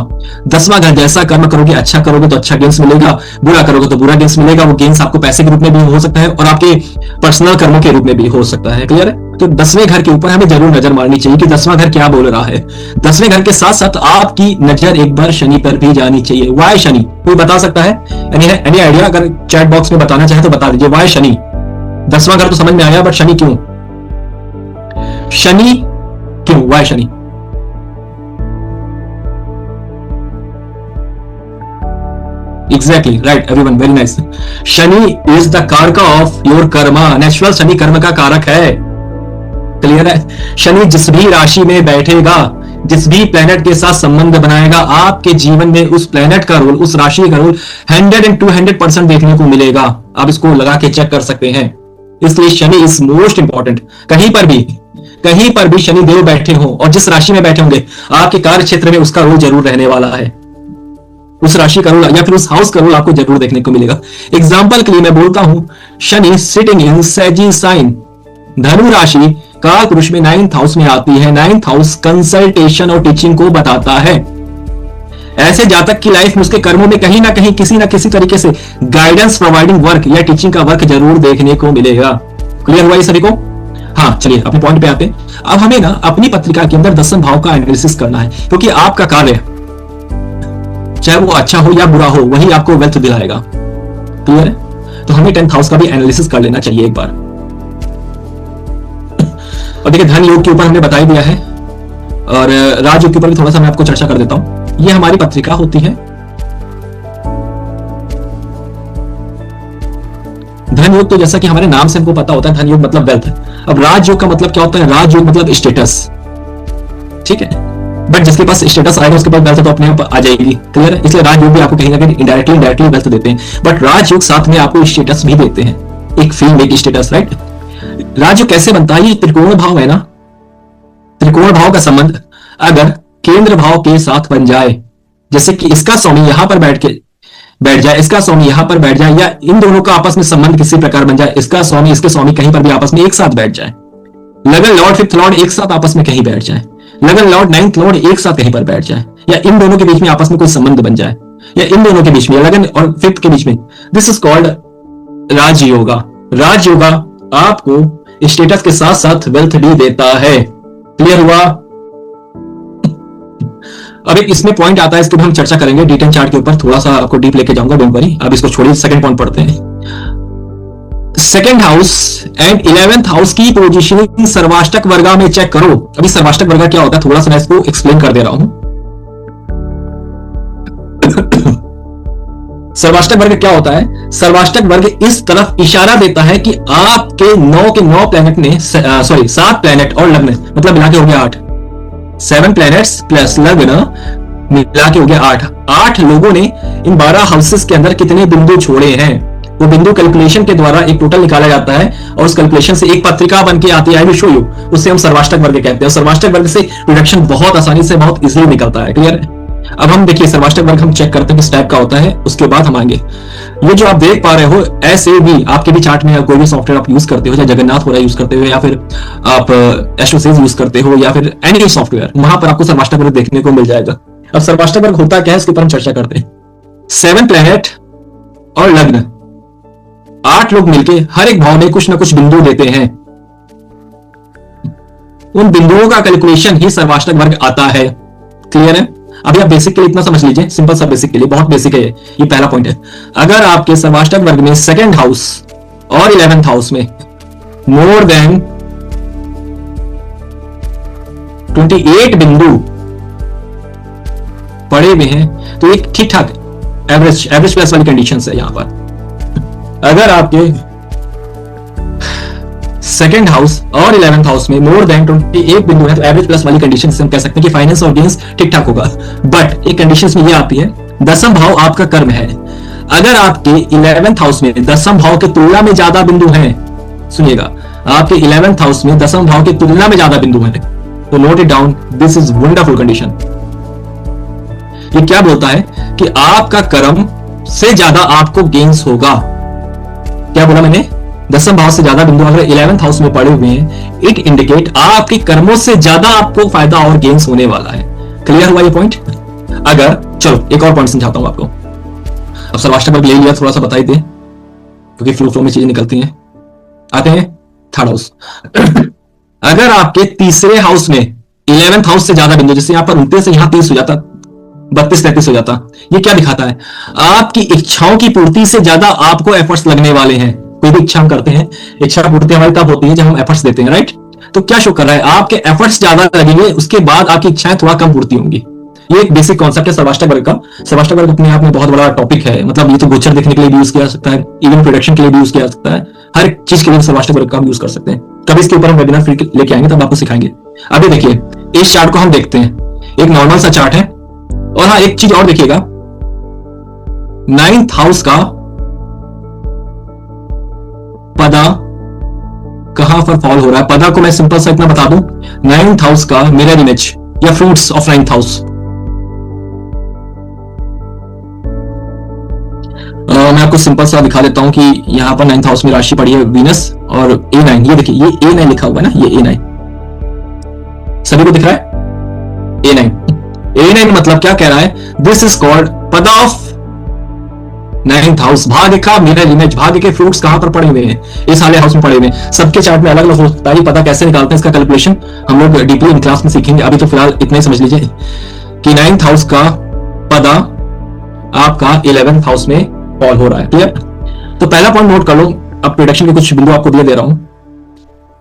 10वां घर, जैसा कर्म करोगे, अच्छा करोगे तो अच्छा गेंस मिलेगा, बुरा करोगे तो बुरा गेंस मिलेगा। वो गेंस आपको पैसे के रूप में भी हो सकता है और आपके पर्सनल कर्मों के रूप में भी हो सकता है। क्लियर है? तो 10वें घर के ऊपर हमें जरूर नजर मारनी चाहिए कि 10वां घर क्या बोल रहा है। 10वें घर के साथ साथ आपकी नजर एक बार शनि पर भी जानी चाहिए। वाई शनि, कोई बता सकता है? Any idea? अगर चैट बॉक्स में बताना चाहे तो बता दीजिए। वाई शनि? 10वां घर तो समझ में आया, बट शनि क्यों? शनि क्यों? Why Shani? Exactly, right, everyone, very nice. Shani is the karaka of your karma. Natural Shani कर्म का कारक है। क्लियर है? शनि जिस भी राशि में बैठेगा, जिस भी प्लेनेट के साथ संबंध बनाएगा, आपके जीवन में उस प्लेनेट का रोल, उस राशि का रोल 100 and 200% देखने को मिलेगा। आप इसको लगा के चेक कर सकते हैं। इसलिए शनि इज मोस्ट इंपॉर्टेंट। कहीं पर भी शनि देव बैठे हो और जिस राशि में बैठे होंगे, आपके कार्य क्षेत्र में उसका रोल जरूर रहने वाला है। उस राशि का रोल या फिर उस हाउस का रोल आपको जरूर देखने को मिलेगा। एग्जाम्पल के लिए मैं बोलता हूं, शनि सिटिंग इन सैजी साइन, धनु राशि काल पुरुष में 9th हाउस में आती है। 9th हाउस कंसल्टेशन और टीचिंग को बताता है। ऐसे जातक की लाइफ में उसके कर्मों में कहीं ना कहीं किसी ना किसी तरीके से गाइडेंस प्रोवाइडिंग वर्क या टीचिंग का वर्क जरूर देखने को मिलेगा। क्लियर हुआ ये सभी को? हाँ, चलिए अपने पॉइंट पे आते हैं। अब हमें ना अपनी पत्रिका के अंदर 10वें भाव का एनालिसिस करना है, क्योंकि आपका कार्य चाहे वो अच्छा हो या बुरा हो, वही आपको वेल्थ दिलाएगा। क्लियर है? तो हमें 10th हाउस का भी एनालिसिस कर लेना चाहिए एक बार। और देखिए, धन योग के ऊपर हमने बता ही दिया है और राजयोग के ऊपर भी थोड़ा सा मैं आपको चर्चा कर देता हूं। ये हमारी पत्रिका होती है। धन योग तो जैसा कि हमारे नाम से हमको पता होता है, धन योग मतलब वेल्थ। अब राजयोग का मतलब क्या होता है? राजयोग मतलब स्टेटस, ठीक है। बट जिसके पास स्टेटस आएगा उसके पास वेल्थ तो अपने आप आ जाएगी, क्लियर है। इसलिए राजयोग भी आपको कहीं ना कहीं इनडायरेक्टली वेल्थ देते हैं, बट राजयोग साथ में आपको स्टेटस भी देते हैं, एक फील्ड, एक स्टेटस, राइट। राजयोग कैसे बनता है? ये त्रिकोण भाव है ना, त्रिकोण भाव का संबंध अगर केंद्र भाव के साथ बन जाए, जैसे कि इसका स्वामी यहां पर बैठ जाए, इसका स्वामी यहां पर बैठ जाए, या इन दोनों का आपस में संबंध किसी प्रकार बन जाए, इसका स्वामी इसके स्वामी कहीं पर भी आपस में एक साथ बैठ जाए, लगन लॉर्ड फिफ्थ लॉर्ड एक साथ आपस में कहीं बैठ जाए, लगन लॉर्ड नाइन्थ लॉर्ड एक साथ कहीं पर बैठ जाए, या इन दोनों के बीच में आपस में कोई संबंध बन जाए, या इन दोनों के बीच में लगन और फिफ्थ के बीच में, this is called Rajyoga. Rajyoga आपको स्टेटस के साथ साथ वेल्थ भी देता है, क्लियर हुआ। अब एक इसमें पॉइंट आता है, इसके भी हम चर्चा करेंगे D10 चार्ट के ऊपर, थोड़ा सा आपको डीप लेके जाऊंगा, डोंट वरी। अब इसको छोड़िए, सेकंड पॉइंट पढ़ते हैं। Second house and 11th house की पोजीशनिंग सर्वाष्टक वर्गा में चेक करो। अभी सर्वाष्टक वर्गा क्या होता है थोड़ा सा मैं इसको एक्सप्लेन कर दे रहा हूं। सर्वाष्टक वर्ग क्या होता है? सर्वाष्टक वर्ग इस तरफ इशारा देता है कि आपके 9 के 9 प्लैनेट ने, सॉरी 7 प्लैनेट और लग्न मतलब मिला के हो गया 8, 7 प्लैनेट्स प्लस लग्न मिला के हो गया 8। 8 लोगों ने इन 12 हाउसेस के अंदर कितने बिंदु छोड़े हैं, वो बिंदु कैलकुलेशन के द्वारा एक टोटल निकाला जाता है, और उस कैलकुलेशन से एक पत्रिका बन के आती है, आई विल शो यू, उससे हम सर्वाष्टक वर्ग कहते हैं। सर्वाष्टक वर्ग से रिडक्शन बहुत आसानी से, बहुत इजीली निकलता है, क्लियर। अब हम देखिए सर्वाष्टक वर्ग हम चेक करते हैं किस टाइप का होता है, उसके बाद हम आएंगे। ये जो आप देख पा रहे हो, ऐसे भी आपके भी चार्ट में कोई भी सॉफ्टवेयर आप यूज करते हो, चाहे जगन्नाथ हो रहा यूज करते हो, या फिर आप एस्ट्रोसेज यूज करते हो, या फिर एनी सॉफ्टवेयर, वहां पर आपको सर्वाष्टक वर्ग देखने को मिल जाएगा। अब सर्वाष्टक वर्ग होता क्या है इसके ऊपर हम चर्चा करते हैं। 7 प्लैनेट और लग्न 8 लोग मिलके हर एक भाव में कुछ ना कुछ बिंदु देते हैं, उन बिंदुओं का कैलकुलेशन ही सर्वाष्टक वर्ग आता है, क्लियर है। अभी आप बेसिक के लिए इतना समझ लीजिए, सिंपल सा बेसिक के लिए, बहुत बेसिक है ये पहला पॉइंट है। अगर आपके सर्वाष्टक वर्ग में सेकंड हाउस और 11th हाउस में मोर देन 28 बिंदु पड़े हुए हैं तो एक ठीक ठाक एवरेज प्लस वाली कंडीशन है यहां पर। अगर आपके सेकंड हाउस और 11th हाउस में मोर देन 28 बिंदु है तो एवरेज प्लस वाली कंडीशन से हम कह सकते हैं कि फाइनेंस और गेन्स ठीक ठाक होगा। बट एक कंडीशन में ये आती है, दसम भाव आपका कर्म है। अगर आपके 11th हाउस में दसम भाव के तुलना में ज्यादा बिंदु हैं, सुनिएगा, आपके 11th हाउस में दसम भाव की तुलना में ज्यादा बिंदु हैं, तो note it down, this is wonderful condition. ये क्या बोलता है कि आपका कर्म से ज्यादा आपको गेन्स होगा। क्या बोला मैंने? दसम भाव से ज्यादा बिंदु अगर 11th हाउस में पड़े हुए हैं, इट इंडिकेट आपके कर्मों से ज्यादा आपको फायदा और गेन्स होने वाला है। क्लियर हुआ ये पॉइंट? अगर चलो एक और पॉइंट समझाता हूं आपको। अब सर्वाष्टक वर्ग ले लिया, थोड़ा सा बता ही दे क्योंकि फ्लो में चीजें निकलती हैं। आते हैं थर्ड हाउस। अगर आपके तीसरे हाउस में 11th हाउस से ज्यादा बिंदु, जैसे यहां पर 29 से यहां 30 हो जाता, 32-33 हो जाता, ये क्या दिखाता है? आपकी इच्छाओं की पूर्ति से ज्यादा आपको एफर्ट्स लगने वाले हैं। कोई भी इच्छा हम करते हैं, इच्छा पूर्ति हमारी तब होती है जब हम एफर्ट्स देते हैं, राइट। तो क्या शो कर रहा है? आपके एफर्ट्स ज्यादा लगेंगे, उसके बाद आपकी इच्छाएं थोड़ा कम पूर्ति होंगी। ये एक बेसिक कॉन्सेप्ट है सर्वाष्टक वर्ग का। सर्वाष्टक वर्ग अपने आप में बहुत बड़ा टॉपिक है, मतलब ये तो गोचर देखने के लिए भी यूज किया जा सकता है, इवन प्रोडक्शन के लिए भी यूज किया जा सकता है, हर चीज के लिए सर्वाष्टक वर्ग का हम यूज कर सकते हैं। कभी इसके ऊपर हम वेबिनार फ्री लेके आएंगे तब आपको सिखाएंगे। अभी देखिए इस चार्ट को हम देखते हैं, एक नॉर्मल सा चार्ट है। और हाँ एक चीज और देखिएगा, 9th हाउस का पदा कहां पर फॉल हो रहा है। पदा को मैं सिंपल सा इतना बता दूं, 9th हाउस का मिरर इमेज या फ्रूट्स ऑफ 9th हाउस। मैं आपको सिंपल सा दिखा देता हूं कि यहां पर 9th हाउस में राशि पड़ी है वीनस और A9। ये देखिए, ये A9 लिखा हुआ है ना, ये A9 सभी को दिख रहा है। A9 मतलब क्या कह रहा है? दिस इज कॉल्ड पदा ऑफ 9th हाउस। भाग्य का मिरर इमेज, भाग्य के फ्रूट्स कहां पर पड़े हुए हैं? इस वाले हाउस में पड़े हुए हैं। सबके चार्ट में अलग अलग होता है, पता कैसे निकालते हैं इसका कैलकुलेशन हम लोग डीपली इन क्लास में सीखेंगे। अभी तो फिलहाल इतना ही समझ लीजिए कि 9th हाउस का पदा आपका 11th हाउस में फॉल हो रहा है। क्लियर? तो पहला पॉइंट नोट कर लो। अब प्रेडिक्शन के कुछ बिंदु आपको दे रहा हूं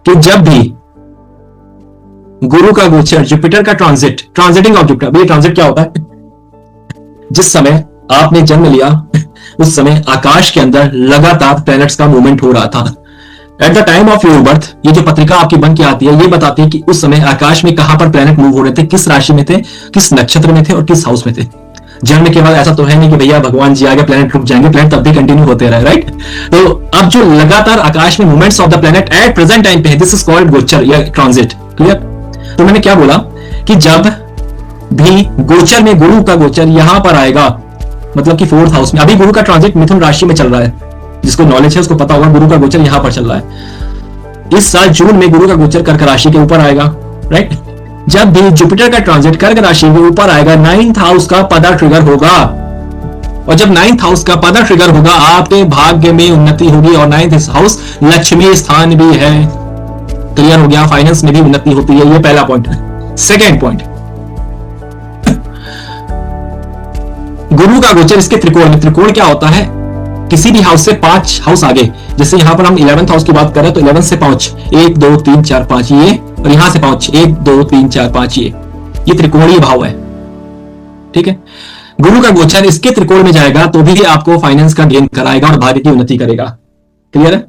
कि जब भी गुरु का गोचर, जुपिटर का ट्रांजिटिंग ऑफ जुपिटर, ये ट्रांजिट क्या होता है? जिस समय आपने जन्म लिया उस समय आकाश के अंदर लगातार प्लैनेट्स का मूवमेंट हो रहा था। At the time of your birth, ये जो पत्रिका आपकी बन के आती है ये बताती है कि उस समय आकाश में कहां पर प्लैनेट मूव हो रहे थे, किस राशि में थे, किस नक्षत्र में थे और किस हाउस में थे। जन्म के बाद ऐसा तो है नहीं कि भैया भगवान जी आगे प्लैनेट रुक जाएंगे, प्लैनेट तब भी कंटिन्यू होते रहे, राइट। तो अब जो लगातार आकाश में movements of the planet at present time पे है, दिस इज कॉल्ड गोचर या ट्रांजिट। क्लियर। तो मैंने क्या बोला कि जब भी गोचर में गुरु का गोचर यहां पर आएगा, मतलब कि 4th हाउस में, अभी गुरु का ट्रांजिट मिथुन राशि में चल रहा है, जिसको नॉलेज है उसको पता होगा गुरु का गोचर यहां पर चल रहा है। इस साल जून में गुरु का गोचर कर्क राशि के ऊपर आएगा, राइट। जब भी जुपिटर का ट्रांजिट कर्क राशि के ऊपर आएगा 9th हाउस का पदा ट्रिगर होगा, और जब 9th हाउस का पदा ट्रिगर होगा आपके भाग्य में उन्नति होगी, और 9th हाउस लक्ष्मी स्थान भी है। क्लियर हो गया। फाइनेंस में भी उन्नति होती है, ये पहला पॉइंट है। सेकेंड पॉइंट, गुरु का गोचर इसके त्रिकोण में, त्रिकोण क्या होता है, किसी भी हाउस से 5 हाउस आगे, जैसे यहां पर हम 11th हाउस की बात करें तो 11 से 5, 1 2 3 4 5 ये, और यहां से 5, 1 2 3 4 5 ये त्रिकोणीय भाव है, ठीक है। गुरु का गोचर इसके त्रिकोण में जाएगा तो भी आपको फाइनेंस का गेन कराएगा और भाग्य की उन्नति करेगा। क्लियर है।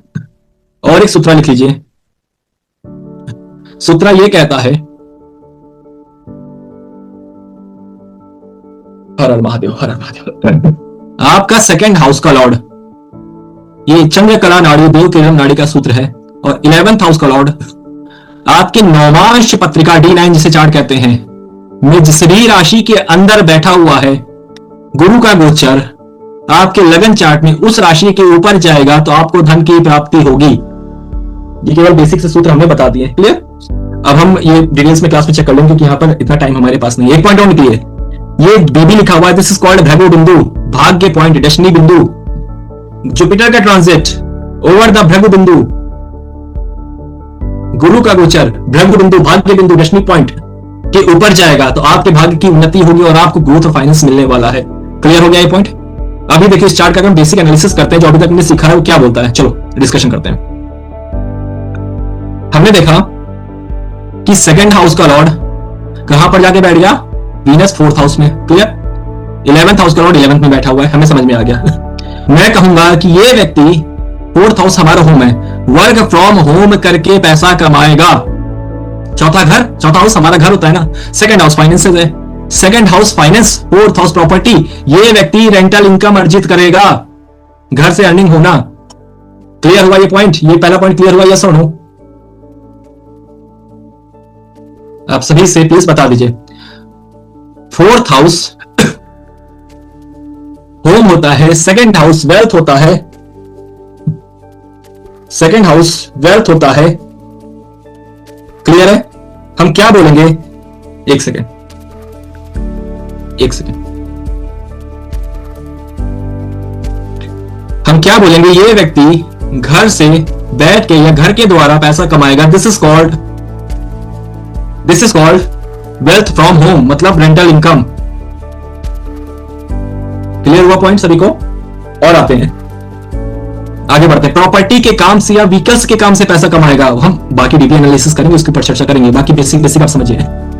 और एक सूत्र लिख लीजिए। सूत्र ये कहता है, हर हर महादेव, हर हर महादेव। आपका 2nd हाउस का लॉर्ड, ये चंद्रकला नाड़ी, देव किरण नाड़ी का सूत्र है, और 11th हाउस का लॉर्ड आपके नौमांश पत्रिका D9 जिसे चार्ट कहते हैं में जिस भी राशि के अंदर बैठा हुआ है, गुरु का गोचर आपके लगन चार्ट में उस राशि के ऊपर जाएगा तो आपको धन की प्राप्ति होगी। ये केवल बेसिक से सूत्र हमने बता दिए। क्लियर। अब हम ये डिटेल्स में क्लास में चेक कर लेंगे क्योंकि यहां पर इतना टाइम हमारे पास नहीं है। एक पॉइंट और निकलिए, ये बीबी लिखा हुआ है, दिस इज कॉल्ड भृगु बिंदु, भाग्य पॉइंट, डेस्टिनी बिंदु। जुपिटर का ट्रांजिट ओवर द भृगु बिंदु, गुरु का गोचर भृगु बिंदु, भाग्य बिंदु, डेस्टिनी पॉइंट के ऊपर जाएगा तो आपके भाग्य की उन्नति होगी और आपको ग्रोथ और फाइनेंस मिलने वाला है। क्लियर हो गया ये पॉइंट। अभी देखिए इस चार्ट का हम बेसिक एनालिसिस करते हैं, जो अभी तक हमने सीखा है वो क्या बोलता है। चलो डिस्कशन करते हैं। हमने देखा कि 2nd हाउस का लॉर्ड कहां पर जाके बैठ गया, वीनस 4th हाउस में। क्लियर। 11th हाउस का लॉर्ड 11th में बैठा हुआ है, हमें समझ में आ गया। मैं कहूंगा कि ये व्यक्ति 4th हाउस हमारा होम है, वर्क फ्रॉम होम करके पैसा कमाएगा। चौथा घर, चौथा हाउस हमारा घर होता है ना। 2nd हाउस फाइनेंसेस है, 2nd house finance, 4th house property. ये व्यक्ति रेंटल इनकम अर्जित करेगा, घर से अर्निंग होना। क्लियर हुआ ये पॉइंट, ये पहला पॉइंट क्लियर हुआ, यस और नो? आप सभी से प्लीज बता दीजिए। 4th हाउस होम होता है, 2nd हाउस वेल्थ होता है, 2nd हाउस वेल्थ होता है। क्लियर है। हम क्या बोलेंगे, एक सेकेंड, हम क्या बोलेंगे, ये व्यक्ति घर से बैठ के या घर के द्वारा पैसा कमाएगा। This is called wealth from home, मतलब रेंटल इनकम। क्लियर हुआ पॉइंट सभी को? और आते हैं, आगे बढ़ते हैं। प्रॉपर्टी के काम से या व्हीकल्स के काम से पैसा कमाएगा। हम बाकी डीपली एनालिसिस करेंगे, उसके ऊपर चर्चा करेंगे। बाकी बेसिक आप समझिए।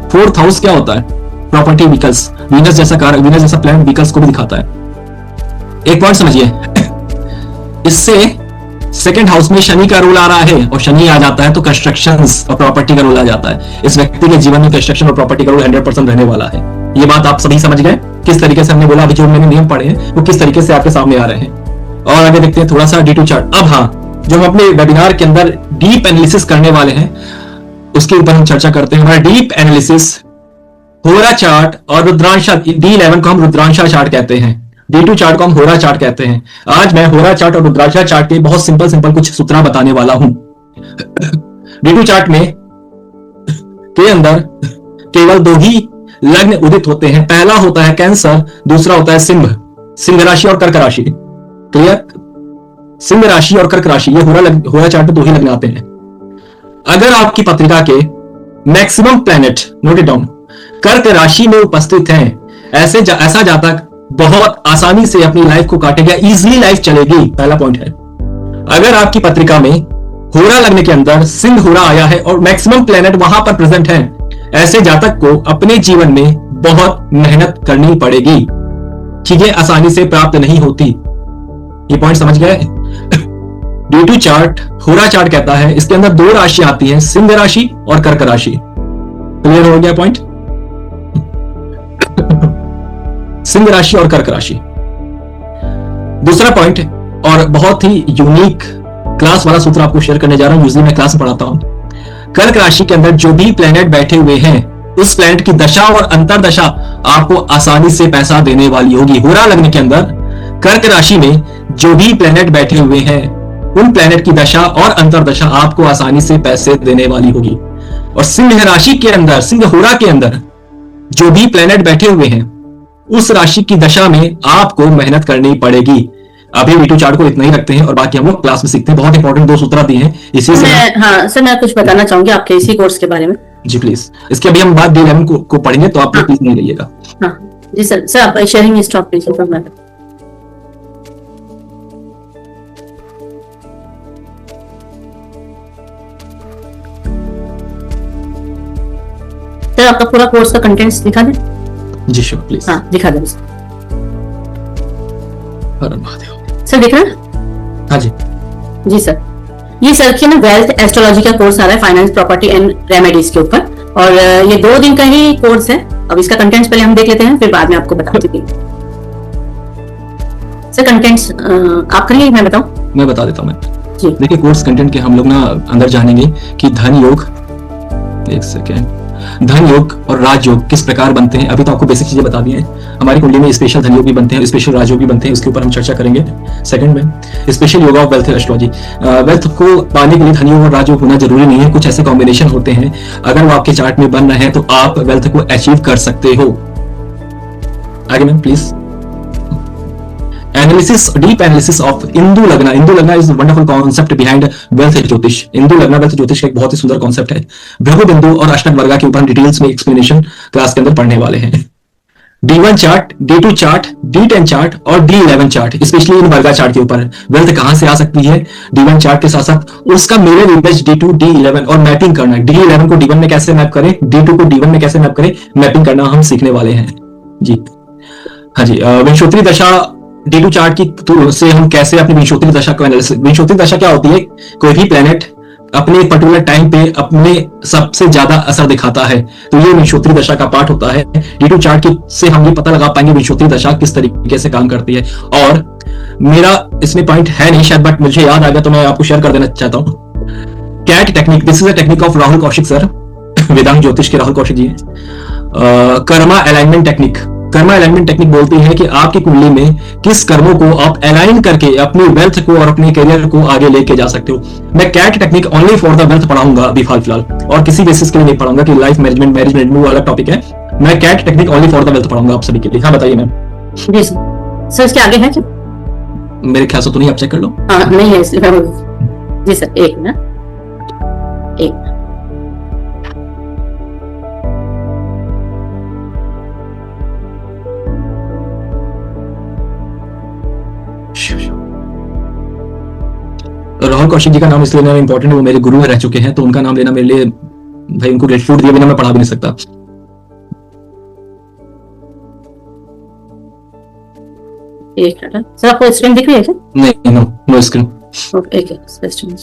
4th हाउस क्या होता है, प्रॉपर्टी, व्हीकल्स। वीनस जैसा कार, वीनस जैसा प्लैनेट व्हीकल्स को भी दिखाता है। एक पॉइंट समझिए, इससे 2nd हाउस में शनि का रोल आ रहा है, और शनि आ जाता है तो कंस्ट्रक्शंस और प्रॉपर्टी का रोल आ जाता है। इस व्यक्ति के जीवन में कंस्ट्रक्शन और प्रॉपर्टी का रोल 100% रहने वाला है। ये बात आप सभी समझ गए किस तरीके से हमने बोला। अभी जो मैंने नियम पढ़े हैं वो किस तरीके से आपके सामने आ रहे हैं। और आगे देखते हैं थोड़ा सा D2 चार्ट। अब हाँ, जो हम अपने वेबिनार के अंदर डीप एनालिसिस करने वाले हैं उसके ऊपर हम चर्चा करते हैं। हमारा डीप एनालिसिस होरा चार्ट और रुद्रांशा, D11 को हम रुद्रांशा चार्ट कहते हैं, D2 चार्ट को हम होरा चार्ट कहते हैं। आज मैं होरा चार्ट और रुद्रांशा चार्ट के बहुत सिंपल कुछ सूत्र बताने वाला हूं। D2 चार्ट में के अंदर केवल 2 ही लग्न उदित होते हैं। पहला होता है कैंसर, दूसरा होता है सिंह राशि और कर्क राशि। क्लियर। सिंह राशि और कर्क राशि, ये होरा चार्ट में 2 ही लग्न आते हैं। अगर आपकी पत्रिका के maximum planet, note it down, कर्क राशि में उपस्थित हैं, ऐसा जातक बहुत आसानी से अपनी लाइफ को काटेगा, इजीली लाइफ चलेगी। पहला पॉइंट है। अगर आपकी पत्रिका में होरा लग्न के अंदर सिंह होरा आया है और मैक्सिमम प्लैनेट वहां पर प्रेजेंट है, ऐसे जातक को अपने जीवन में बहुत मेहनत करनी पड़ेगी। चीजें आसानी से प्राप्त नहीं होती। ये पॉइंट समझ गए? D2 चार्ट, होरा चार्ट कहता है इसके अंदर दो राशि आती है, सिंह राशि और कर्क राशि। क्लियर हो गया पॉइंट? सिंह राशि और कर्क राशि। दूसरा पॉइंट और बहुत ही यूनिक क्लास वाला सूत्र आपको शेयर करने जा रहा हूं, यूजुअली मैं क्लास में पढ़ाता हूं। कर्क राशि के अंदर जो भी प्लैनेट बैठे हुए हैं उस प्लैनेट की दशा और अंतरदशा आपको आसानी से पैसा देने वाली होगी। होरा लग्न के अंदर कर्क राशि में जो भी प्लैनेट बैठे हुए हैं उन प्लैनेट की दशा और अंतरदशा आपको आसानी से पैसे देने वाली होगी। और सिंह राशि के अंदर, सिंह होरा के अंदर जो भी प्लैनेट बैठे हुए हैं उस राशि की दशा में आपको मेहनत करनी पड़ेगी। अभी D2 चार्ट को इतना ही रखते हैं और बाकी हम लोग क्लास में सीखते हैं। बहुत इंपॉर्टेंट दो सूत्र दिए हैं इसी से। हाँ सर, मैं कुछ बताना चाहूंगी आपके इसी कोर्स के बारे में। जी प्लीज, इसके अभी हम बात D11 को पढ़ेंगे तो आप प्लीज नहीं रहिएगा। हाँ जी सर। सर आप शेयरिंग स्टॉप कीजिए फ्रॉम मैम। सर आपका पूरा कोर्स का कंटेंट्स दिखा दें? जी श्योर प्लीज। हाँ दिखा दें हर महादेव। सर। दिख रहा है? हाँ जी जी सर। ये सर की ना वेल्थ एस्ट्रोलॉजी का कोर्स आ रहा है, फाइनेंस, प्रॉपर्टी एंड रेमेडीज के ऊपर, और ये 2 दिन का ही कोर्स है। अब इसका कंटेंट्स पहले हम देख लेते हैं, फिर बाद में आपको बताती हूँ। सर कंटेंट्स आप करिए, मैं बताऊं? मैं बता देता हूँ। मैं जी देखिए कोर्स कंटेंट के हम लोग ना अंदर जानेंगे कि धन योग, एक सेकेंड, धन योग और राजयोग किस प्रकार बनते हैं। अभी तो आपको बेसिक चीजें बता दी हैं। हमारी कुंडली में स्पेशल धन योग भी बनते हैं, स्पेशल राजयोग भी बनते हैं, उसके ऊपर हम चर्चा करेंगे। सेकंड में special yoga of wealth astrology. Wealth को पाने के लिए धन योग और राजयोग होना जरूरी नहीं है, कुछ ऐसे कॉम्बिनेशन होते हैं अगर वो आपके चार्ट में बन रहे हैं तो आप वेल्थ को अचीव कर सकते हो। आगे ma'am please. Analysis, deep analysis of Indu लग्न। इंदु लग्न is wonderful concept behind wealth ज्योतिष। इंदु लग्न वेल्थ ज्योतिष का एक बहुत ही सुंदर कॉन्सेप्ट है। भृगु बिंदु और अष्टक वर्गा के ऊपर हम डिटेल्स में एक्सप्लेनेशन क्लास के अंदर पढ़ने वाले हैं। D1 chart, D2 chart, D10 chart और D11 चार्ट, स्पेशली इन वर्गा चार्ट के ऊपर वेल्थ कहां से आ सकती है D1 चार्ट के साथ साथ उसका मिरर इमेज D2, D11 और मैपिंग करना। D11 को D1 में कैसे मैप करें, D2 को D1 में कैसे मैप करें, मैपिंग करना हम सीखने वाले हैं जी। हाँ जी, विंशोत्तरी दशा D2 चार्ट की से हम कैसे अपनी विंशोत्तरी दशा को एनालिसिस। विंशोत्तरी दशा क्या होती है? कोई भी प्लेनेट अपने एक पर्टिकुलर टाइम पे अपने सबसे ज्यादा असर दिखाता है, तो ये विंशोत्तरी दशा का पार्ट होता है। D2 चार्ट की से हम ये पता लगा पाएंगे विंशोत्तरी दशा किस तरीके से काम करती है। और मेरा इसमें पॉइंट है नहीं शायद, बट मुझे याद आ गया तो मैं आपको शेयर कर देना चाहता हूँ। CAT technique, this is a technique of Rahul Kaushik sir, Vedang Jyotish के राहुल कौशिक जी हैं। Karma alignment technique. Karma alignment technique बोलती है कि आपकी कुंडली में किस कर्मों को आप अलाइन करके अपनी वेल्थ को और अपने करियर को आगे लेके जा सकते हो। मैं CAT technique only for the wealth पढ़ाऊंगा अभी फिलहाल, और किसी बेसिस के लिए नहीं पढ़ाऊंगा कि लाइफ मैनेजमेंट, मैरिज मैनेजमेंट वो अलग टॉपिक है। मैं CAT technique only for the wealth पढ़ाऊंगा आप सभी के लिए। हाँ बताइए मैम। जी सर। इसके आगे है क्या? मेरे ख्याल से तो नहीं, आप चेक कर लो। हाँ नहीं है जी सर। एक मिनट, एक राहुल कौशिक जी का नाम इसलिए लेना इंपॉर्टेंट है, वो मेरे गुरु रह चुके हैं, तो उनका नाम लेना मेरे लिए, भाई उनको ग्रेटफुल दिए बिना मैं पढ़ा भी नहीं सकता। एक मिनट सर, आपको स्क्रीन दिख रही है क्या? नहीं, नो नो स्क्रीन। ओके एक क्वेश्चन।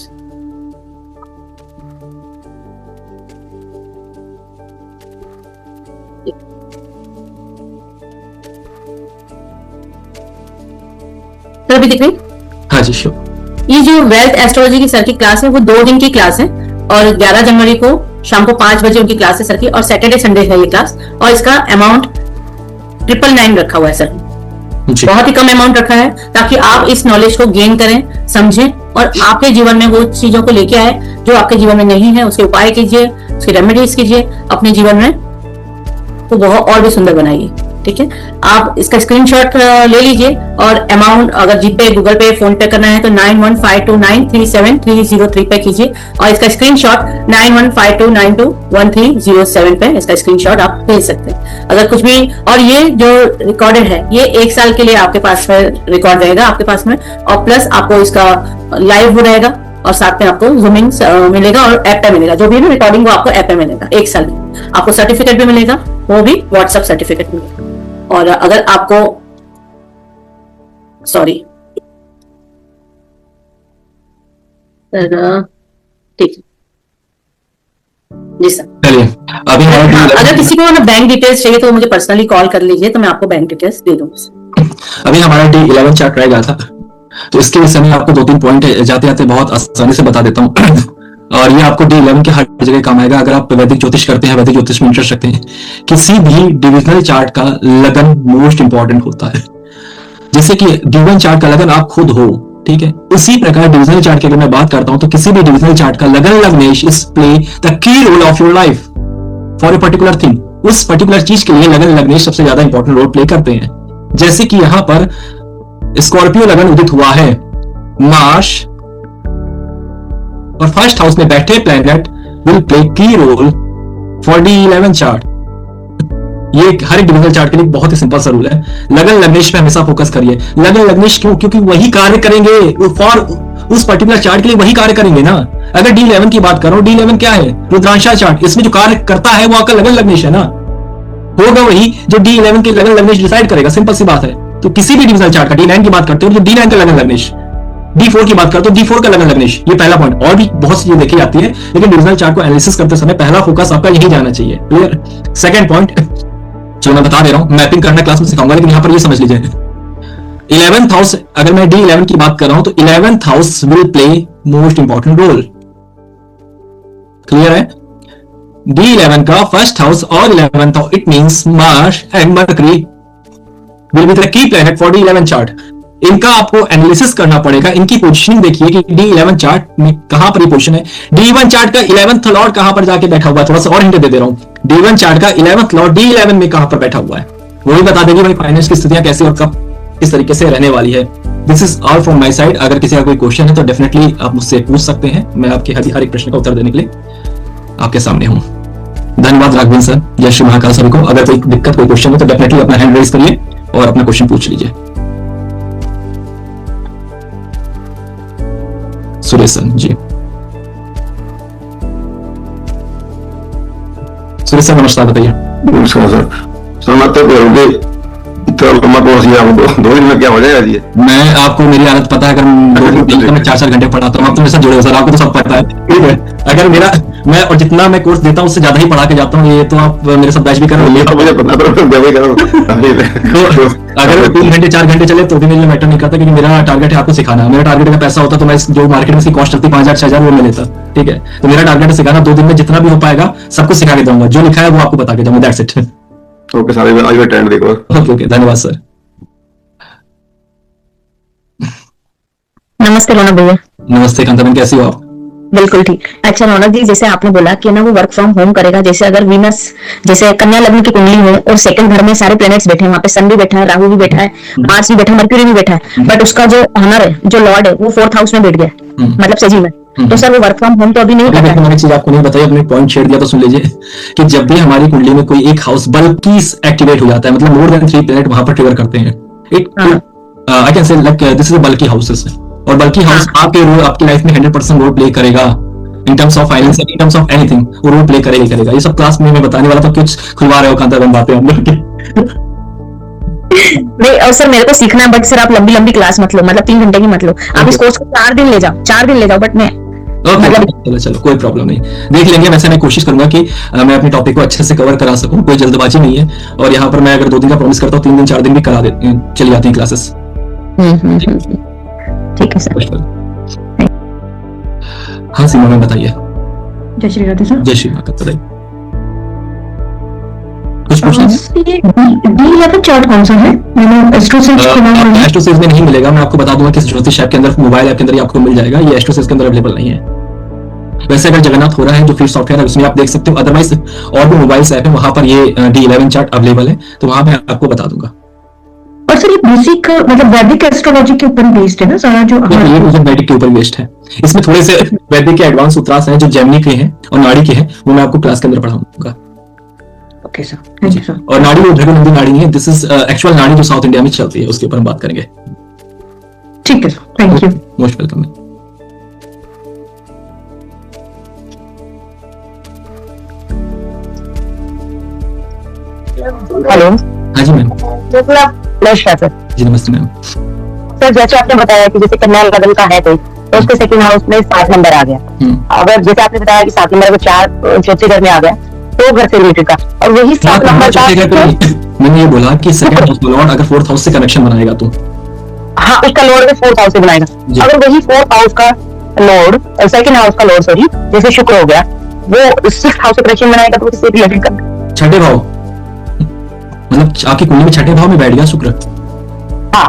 सर अभी दिख रही? हाँ जी श्योर। ये जो वेल्थ एस्ट्रोलॉजी की सर की क्लास है वो 2 दिन की क्लास है, और 11 जनवरी को शाम को 5 बजे उनकी क्लास है सर की, और सैटरडे संडे है ये क्लास, और इसका अमाउंट 999 रखा हुआ है सर। बहुत ही कम अमाउंट रखा है ताकि आप इस नॉलेज को गेन करें, समझें, और आपके जीवन में वो चीजों को लेके आए जो आपके जीवन में नहीं है, उसके उपाय कीजिए, उसकी रेमेडीज कीजिए, अपने जीवन में तो बहुत और भी सुंदर बनाइए। ठीक है, आप इसका स्क्रीनशॉट ले लीजिए, और अमाउंट अगर जीपे, गूगल पे, फोन पे करना है तो 9152937303 पे कीजिए, और इसका स्क्रीनशॉट 9152921307 पे इसका स्क्रीनशॉट आप भेज सकते हैं अगर कुछ भी। और ये जो रिकॉर्डेड है ये 1 साल के लिए आपके पास में रिकॉर्ड रहेगा आपके पास में, और प्लस आपको इसका लाइव हो रहेगा, और साथ में आपको जूमिंग मिलेगा और ऐप पे मिलेगा, जो भी रिकॉर्डिंग वो आपको ऐप पे मिलेगा 1 साल में। आपको सर्टिफिकेट भी मिलेगा, वो भी व्हाट्सएप सर्टिफिकेट मिलेगा। और अगर आपको सॉरी सर, ठीक है जी सर। चलिए अभी हमारा अगर किसी को ना बैंक डिटेल्स चाहिए तो मुझे पर्सनली कॉल कर लीजिए, तो मैं आपको बैंक डिटेल्स दे दूंगी। अभी हमारा D11 चार्ट रहेगा था, तो इसके विषय में आपको 2-3 पॉइंट जाते जाते बहुत आसानी से बता देता हूँ और ये आपको D11 के हर जगह काम आएगा। अगर आप वैदिक ज्योतिष करते हैं, वैदिक ज्योतिष में इंटरेस्ट रखते हैं, किसी भी डिविजनल चार्ट का लगन मोस्ट इंपॉर्टेंट होता है। जैसे कि D1 चार्ट का लगन आप खुद हो, ठीक है, उसी प्रकार डिविजनल चार्ट की अगर मैं बात करता हूं तो किसी भी डिविजनल चार्ट का लगन लग्नेश is play the key role of your life for a particular thing. उस पर्टिकुलर चीज के लिए लगन लग्नेश सबसे ज्यादा इंपॉर्टेंट रोल प्ले करते हैं। जैसे कि यहां पर स्कॉर्पियो लगन उदित हुआ है, मार्स और फर्स्ट हाउस में बैठे प्लैनेट विल प्ले की रोल फॉर D11 चार्ट। ये हर एक डिविजनल चार्ट के लिए बहुत ही सिंपल सा रूल है। लगन लग्नेश पे हमेशा फोकस करिए। लगन लग्नेश क्यों? क्योंकि वही कार्य करेंगे फॉर उस पर्टिकुलर चार्ट के लिए, वही कार्य करेंगे ना। अगर D11 की बात करो, D11 क्या है? रुद्रांशा चार्ट, इसमें जो कार्य करता है वो आपका लगन लग्नेश है ना, होगा वही जो D11 के लगन लग्नेश डिसाइड करेगा। सिंपल सी बात है। तो किसी भी डिविजनल चार्ट का D9 की बात करते हो तो D9 का लगन लग्नेश, D4 की बात करते हो D4 का लगन लग्नेश, ये पहला पॉइंट। और भी बहुत सी चीजें देखी जाती है, लेकिन डिविजनल चार्ट को एनालिसिस करते समय पहला फोकस आपका यही जाना चाहिए। क्लियर? सेकंड पॉइंट जो मैं बता दे रहा हूं, मैपिंग करना क्लास में सिखाऊंगा, लेकिन यहां पर ये समझ लीजिए 11th हाउस, अगर मैं D11 की बात कर रहा हूं तो 11th house will play most important role. Clear है? D11 का फर्स्ट हाउस और 11th house, it means Mars and Mercury will be the key planet for D11 chart. इनका आपको एनालिसिस करना पड़ेगा। इनकी पोजीशनिंग देखिए कि D11 चार्ट में कहां पर ये पोजीशन है। D1 चार्ट का 11th लॉर्ड कहां पर जाके बैठा हुआ है, थोड़ा सा और हिंट दे रहा हूं। D1 चार्ट का 11th लॉर्ड D11 में कहां पर बैठा हुआ है, वही बता देगी भाई फाइनेंस की स्थितियां कैसी और कब किस तरीके से रहने वाली है। This is all from my side. अगर किसी का कोई क्वेश्चन है तो डेफिनेटली आप मुझसे पूछ सकते हैं। मैं आपके हर एक प्रश्न का उत्तर देने के लिए आपके सामने हूं। धन्यवाद राघवेंद्र सर, जय श्री महाकाल सभी को। अगर कोई दिक्कत, कोई क्वेश्चन है तो डेफिनेटली अपना हैंड रेज करिए और अपना क्वेश्चन पूछ लीजिए। सुरेश सर जी, सुरेश सर नमस्कार, बताइए। नमस्कार सर। सर मैं तो करूँगी इतना लंबा कोर्स ये आप 2 दिन में क्या हो जाएगा जी? मैं आपको, मेरी आदत पता है, अगर 2 दिन में 4-4 घंटे पढ़ाता हूँ। आप तो मेरे साथ जुड़े हो सर, आपको तो सब पता है। ठीक है, अगर मैं और जितना मैं कोर्स देता हूँ उससे ज्यादा ही पढ़ा के जाता हूँ। ये तो आप मेरे साथ बैच भी कर रहे हो, ये तो मुझे पता था, जब भी करो तो अगर 3 घंटे 4 घंटे चले तो भी मेरे लिए मैटर नहीं करता, क्योंकि मेरा टारगेट है आपको सिखाना। मेरा टारगेट का पैसा होता तो मैं जो मार्केट में इसकी कॉस्ट चलती 5,000-6,000 वो मैं लेता। ठीक है, तो मेरा टारगेट है सिखाना। 2 दिन में जितना भी हो पाएगा सबको सिखा के दूंगा, जो लिखा है वो आपको बता के दूंगा। That's it. Okay sir, I will attend the course. Okay okay, धन्यवाद सर। नमस्ते रौनक भैया। नमस्ते कांताबेन, कैसी हो आप? बिल्कुल ठीक। अच्छा रौनक जी, जैसे आपने बोला कि ना वो वर्क फ्रॉम होम करेगा, जैसे अगर वीनस, जैसे कन्या लग्न की कुंडली हो और सेकंड घर में सारे प्लैनेट्स बैठे हैं, वहां पे सन भी बैठा है, राहु भी बैठा है, मार्स भी बैठा है, मर्क्यूरी भी बैठा है, बट उसका जो ऑनर है, जो लॉर्ड है, वो 4th हाउस में बैठ गया, मतलब सजी में, तो सर वो वर्क फ्रॉम होम तो अभी नहीं कर रहा है। मैंने चीज आपको नहीं बताई, अपने पॉइंट छेड़ दिया, तो सुन लीजिए कि जब भी हमारी कुंडली में कोई एक हाउस बल्कि एक्टिवेट हो जाता है, मतलब मोर देन 3 प्लैनेट वहां पर ट्रिगर करते हैं। I can say like this is अ बल्कि हाउसेस, और बल्कि हाउस आपके रोल, आपकी लाइफ में 100% रोल प्ले करेगा in terms of finance, in terms of anything, वो रोल प्ले करेगा। ये सब क्लास में मैं बताने वाला था, कुछ खुलवा रहे हो कांताबेन बातें हम लोग की। नहीं, और सर मेरे को सीखना है, बट सर आप लंबी लंबी क्लास मत लो, मतलब 3 घंटे की मत लो। आप इस कोर्स को 4 दिन ले जाओ, 4 दिन ले जाओ, बट मैं मतलब चलो कोई प्रॉब्लम नहीं, देख लेंगे। वैसे मैं कोशिश करूंगा कि मैं अपने टॉपिक को अच्छे से कवर करा सकूं, कोई जल्दबाजी नहीं है। और यहाँ पर मैं अगर 2 दिन का प्रॉमिस करता हूँ, 3 दिन 4 दिन भी करा दे, चली जाती है क्लासेस। ठीक है सर। हाँ सीमा में बताइए। जय श्री राधे सर। जय श्री माता, बताइए कुछ पूछना है? D11 चार्ट कौन सा है? मैंने एस्ट्रोसेज के नाम में एस्ट्रोसेज में नहीं मिलेगा। मैं आपको बता दूंगा किस ज्योतिष ऐप के अंदर, मोबाइल ऐप के अंदर आपको मिल जाएगा। ये एस्ट्रोसेज के अंदर अवेलेबल नहीं है। वैसे अगर जगन्नाथ हो रहा है जो फ्री सॉफ्टवेयर है उसमें आप देख सकते हो, अदरवाइज और भी मोबाइल ऐप है वहां पर ये D11 चार्ट अवेलेबल है, तो वहां मैं आपको बता दूंगा। और सर ये बेसिक मतलब वैदिक एस्ट्रोलॉजी के ऊपर बेस्ड है ना सारा जो ये वैदिक के ऊपर बेस्ड है। इसमें थोड़े से वैदिक के एडवांस सूत्रास हैं जो जेमिनी के हैं और नाड़ी के हैं, वो मैं आपको क्लास के अंदर पढ़ाऊंगा। Okay sir, thank you sir. और नाड़ी वो भृगुनंदी नाड़ी नहीं है, दिस इज एक्चुअल नाड़ी जो साउथ इंडिया में चलती है, उसके ऊपर हम बात करेंगे। ठीक है sir, thank you. Most welcome. Hello. हाँ जी मैम। नमस्कार सर। जी नमस्ते मैम। सर जैसे आपने बताया कि जैसे कन्या लग्न का है कोई, तो उसके सेकंड हाउस में 7 नंबर आ गया। अगर जैसे आपने बताया कि 7 नंबर को 4 चौथे घर में आ गया, तो घर से रिलेटेड का, और वही 7 नंबर का मैंने ये बोला कि सेकंड हाउस का लॉर्ड अगर 4th हाउस से कनेक्शन बनाएगा तो हाँ, उसका लॉर्ड भी 4th हाउस से बनाएगा। अगर वही 4th हाउस का लॉर्ड, सेकंड हाउस का लॉर्ड सॉरी, जैसे शुक्र हो गया, वो 6th हाउस से कनेक्शन बनाएगा, तो उससे रिलेटेड का छठे भाव, मतलब आपकी कुंडली में छठे भाव में बैठ गया शुक्र। हाँ,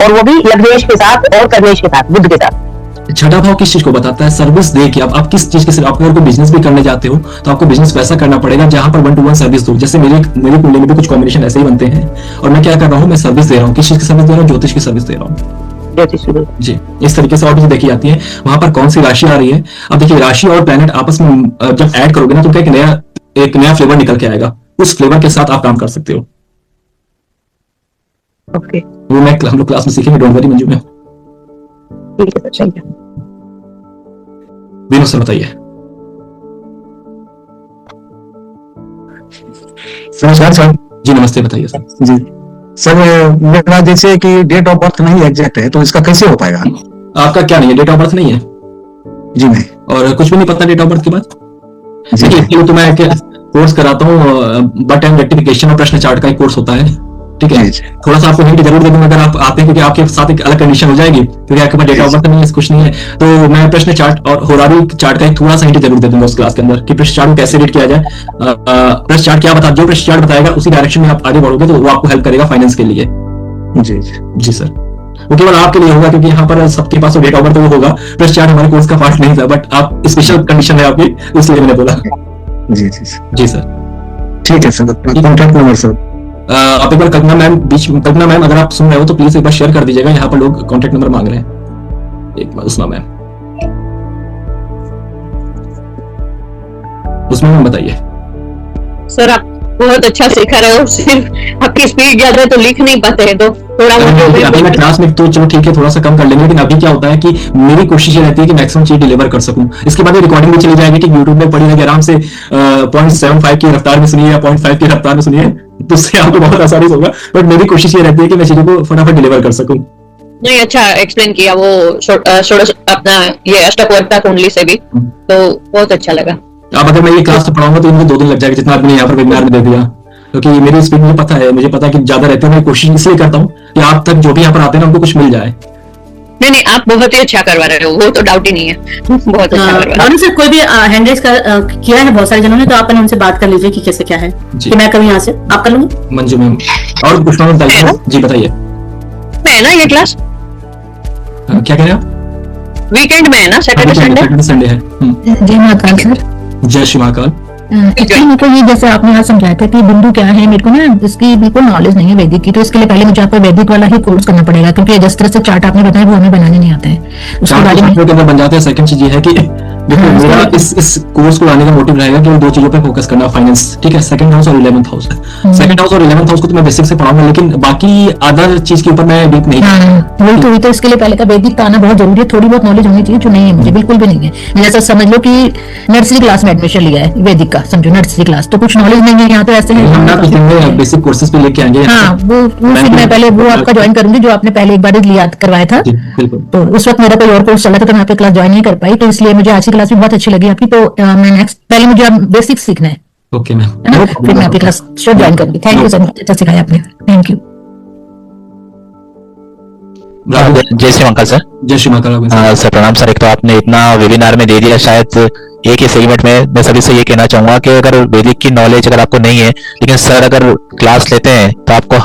और वो भी लग्नेश के साथ और कर्मेश के साथ, बुध के साथ। छठा भाव किस चीज को बताता है? सर्विस दे के आप किस चीज के, आप अगर कोई बिजनेस भी करने जाते हो तो आपको बिजनेस वैसा करना पड़ेगा जहां पर 1-to-1 सर्विस दो। जैसे मेरी कुंडली में भी कुछ कॉम्बिनेशन ऐसे ही बनते हैं, और मैं क्या कर रहा हूँ, मैं सर्विस दे रहा हूँ। किस चीज की सर्विस दे रहा हूँ? ज्योतिष की सर्विस दे रहा हूँ जी। इस तरीके से और भी देखी जाती है वहां पर कौन सी राशि आ रही है। अब देखिए, राशि और प्लैनेट आपस में जब ऐड करोगे ना, तो एक नया फ्लेवर निकल के आएगा। उस फ्लेवर के साथ आप काम कर सकते हो। ओके, वो मैं हम लोग क्लास में सीखेंगे, डोंट वरी मंजू में। ठीक है sir, thank you. Vinod sir बताइए। नमस्कार सर। जी नमस्ते, बताइए सर। जी सर, मेरा जैसे कि डेट ऑफ बर्थ नहीं एग्जैक्ट है, तो इसका कैसे हो पाएगा? आपका क्या नहीं है? डेट ऑफ बर्थ नहीं है? जी नहीं। और कुछ भी नहीं पता डेट ऑफ बर्थ के बाद? जी देखिए, इसके लिए तो मैं कोर्स कराता हूँ, बट एंड रेक्टिफिकेशन और प्रश्न चार्ट का एक कोर्स होता है, ठीक है। थोड़ा सा आपको हिंट जरूर दे दूंगा अगर आप आते हैं, क्योंकि आपके साथ एक अलग कंडीशन हो जाएगी, क्योंकि आपके पास डेटा ऑफ बर्थ नहीं है, कुछ नहीं है। तो मैं प्रश्न चार्ट और होरारी चार्ट का एक थोड़ा सा हिंट जरूर दे दूंगा उस क्लास के अंदर, कि प्रश्न चार्ट को कैसे रीड किया जाए। प्रश्न चार्ट क्या बता, जो प्रश्न चार्ट बताएगा उसी डायरेक्शन में आप आगे बढ़ोगे, तो वो आपको हेल्प करेगा फाइनेंस के लिए। जी जी सर, वो केवल आपके लिए होगा, क्योंकि यहाँ पर सबके पास डेट ऑफ बर्थ वो होगा। प्रश्न चार्ट हमारे कोर्स का पार्ट नहीं था, बट आप स्पेशल कंडीशन है आपकी, इसलिए मैंने बोला। जी जी सर, ठीक है सर। Contact number sir? आप एक बार कल्पना मैम अगर आप सुन रहे हो तो प्लीज एक बार शेयर कर दीजिएगा। यहाँ पर लोग कॉन्टैक्ट नंबर मांग रहे हैं। एक बार उस्मा मैम बताइए। सर आप बहुत अच्छा सिखा रहे हो, सिर्फ आपकी स्पीड ज्यादा है तो लिख नहीं पाते हैं, तो थोड़ा अभी मैं क्लास में तो चलो ठीक है, थोड़ा सा कम कर लेंगे, लेकिन अभी क्या होता है कि मेरी कोशिश ये रहती है कि मैक्सिमम चीज डिलीवर कर सकूं। इसके बाद रिकॉर्डिंग भी चली जाएगी, कि यूट्यूब में पड़ी रहेगी, आराम से 0.75 की रफ्तार में सुनिए या 0.5 की रफ्तार में सुनिए, तो उससे आपको बहुत आसानी होगा। बट मेरी कोशिश ये रहती है कि मैं चीजों को फटाफट डिलीवर कर सकूं। नहीं, अच्छा एक्सप्लेन किया वो अपना ये अष्टकोणता कुंडली से भी, तो बहुत अच्छा लगा। अब अगर मैं ये क्लास तो पढ़ाऊंगा तो इनको 2 दिन लग जाएगा, जितना आपने यहाँ पर वेबिनार में दे दिया, क्योंकि मेरी स्पीड मुझे पता है कि ज्यादा रहती है। मैं कोशिश इसलिए करता हूँ कि आप तक जो भी यहाँ पर आते हैं ना, उनको कुछ मिल जाए। नहीं, आप बहुत ही अच्छा करवा रहे हो, वो तो डाउट ही नहीं है, बहुत अच्छा करवा रहे हो। सर कोई भी हैंड रेज किया है बहुत सारे जनों ने, तो आप उनसे बात कर लीजिए कि कैसे क्या है, कि मैं कभी यहाँ से आप कर लूंगी। मंजू मैम और कुछ नाम बताइए। जी बताइए। मैं है ना ये क्लास क्या कह रहे हैं आप? वीकेंड में है ना, सैटरडे संडे है। जय महाकाल सर। जय श्री महाकाल। एक्चुअली मेरे को ये जैसे आपने आज समझाया था कि बिंदु क्या है, मेरे को ना इसकी बिल्कुल नॉलेज नहीं है वैदिक की, तो इसके लिए पहले मुझे आपको वैदिक वाला ही कोर्स करना पड़ेगा, क्योंकि जिस तरह से चार्ट आपने बताया वो हमें बनाने नहीं आता है। उसके बारे में बन जाते हैं। सेकंड चीज ये है कि देखो, मेरा इस कोर्स को लाने का मोटिव रहेगा कि 2 चीजों पे फोकस करना, फाइनेंस, ठीक है, सेकंड हाउस और 11th हाउस। सेकंड हाउस और 11th हाउस को तो मैं बेसिक से पढ़ाऊंगा, लेकिन बाकी अदर चीज के ऊपर मैं डीप नहीं। वही तो इसके लिए पहले का वैदिक का आना बहुत जरूरी है, थोड़ी बहुत नॉलेज होनी चाहिए, जो नहीं है मुझे बिल्कुल भी नहीं है। जैसा समझ लो कि नर्सरी क्लास में एडमिशन लिया है वैदिक का, समझो नर्सरी क्लास, तो कुछ नॉलेज नहीं है यहाँ, तो ऐसे है बेसिक कोर्सेज पे लेके आएंगे। हाँ, वो फिर मैं पहले वो आपका ज्वाइन करूंगी, जो आपने पहले एक बार लिया करवाया था। तो उस वक्त मेरा कोई और कोर्स चला था, तो मैं आपकी क्लास ज्वाइन नहीं कर पाई, तो इसलिए मुझे आज की क्लास भी बहुत अच्छी लगी आपकी। तो मैं नेक्स्ट पहले मुझे अब बेसिक सीखना है। ओके मैम, फिर मैं आपकी क्लास ज्वाइन करूंगी। थैंक यू सर, अच्छा सिखाया आपने, थैंक यू। जय श्री महाकाल सर। जय श्री महाकाल सर प्रणाम सर। एक तो आपने इतना वेबिनार में दे दिया, शायद एक ही सेगमेंट में मैं सभी से ये कहना चाहूंगा कि अगर वैदिक की नॉलेज अगर आपको नहीं है, लेकिन सर अगर क्लास लेते हैं तो आपको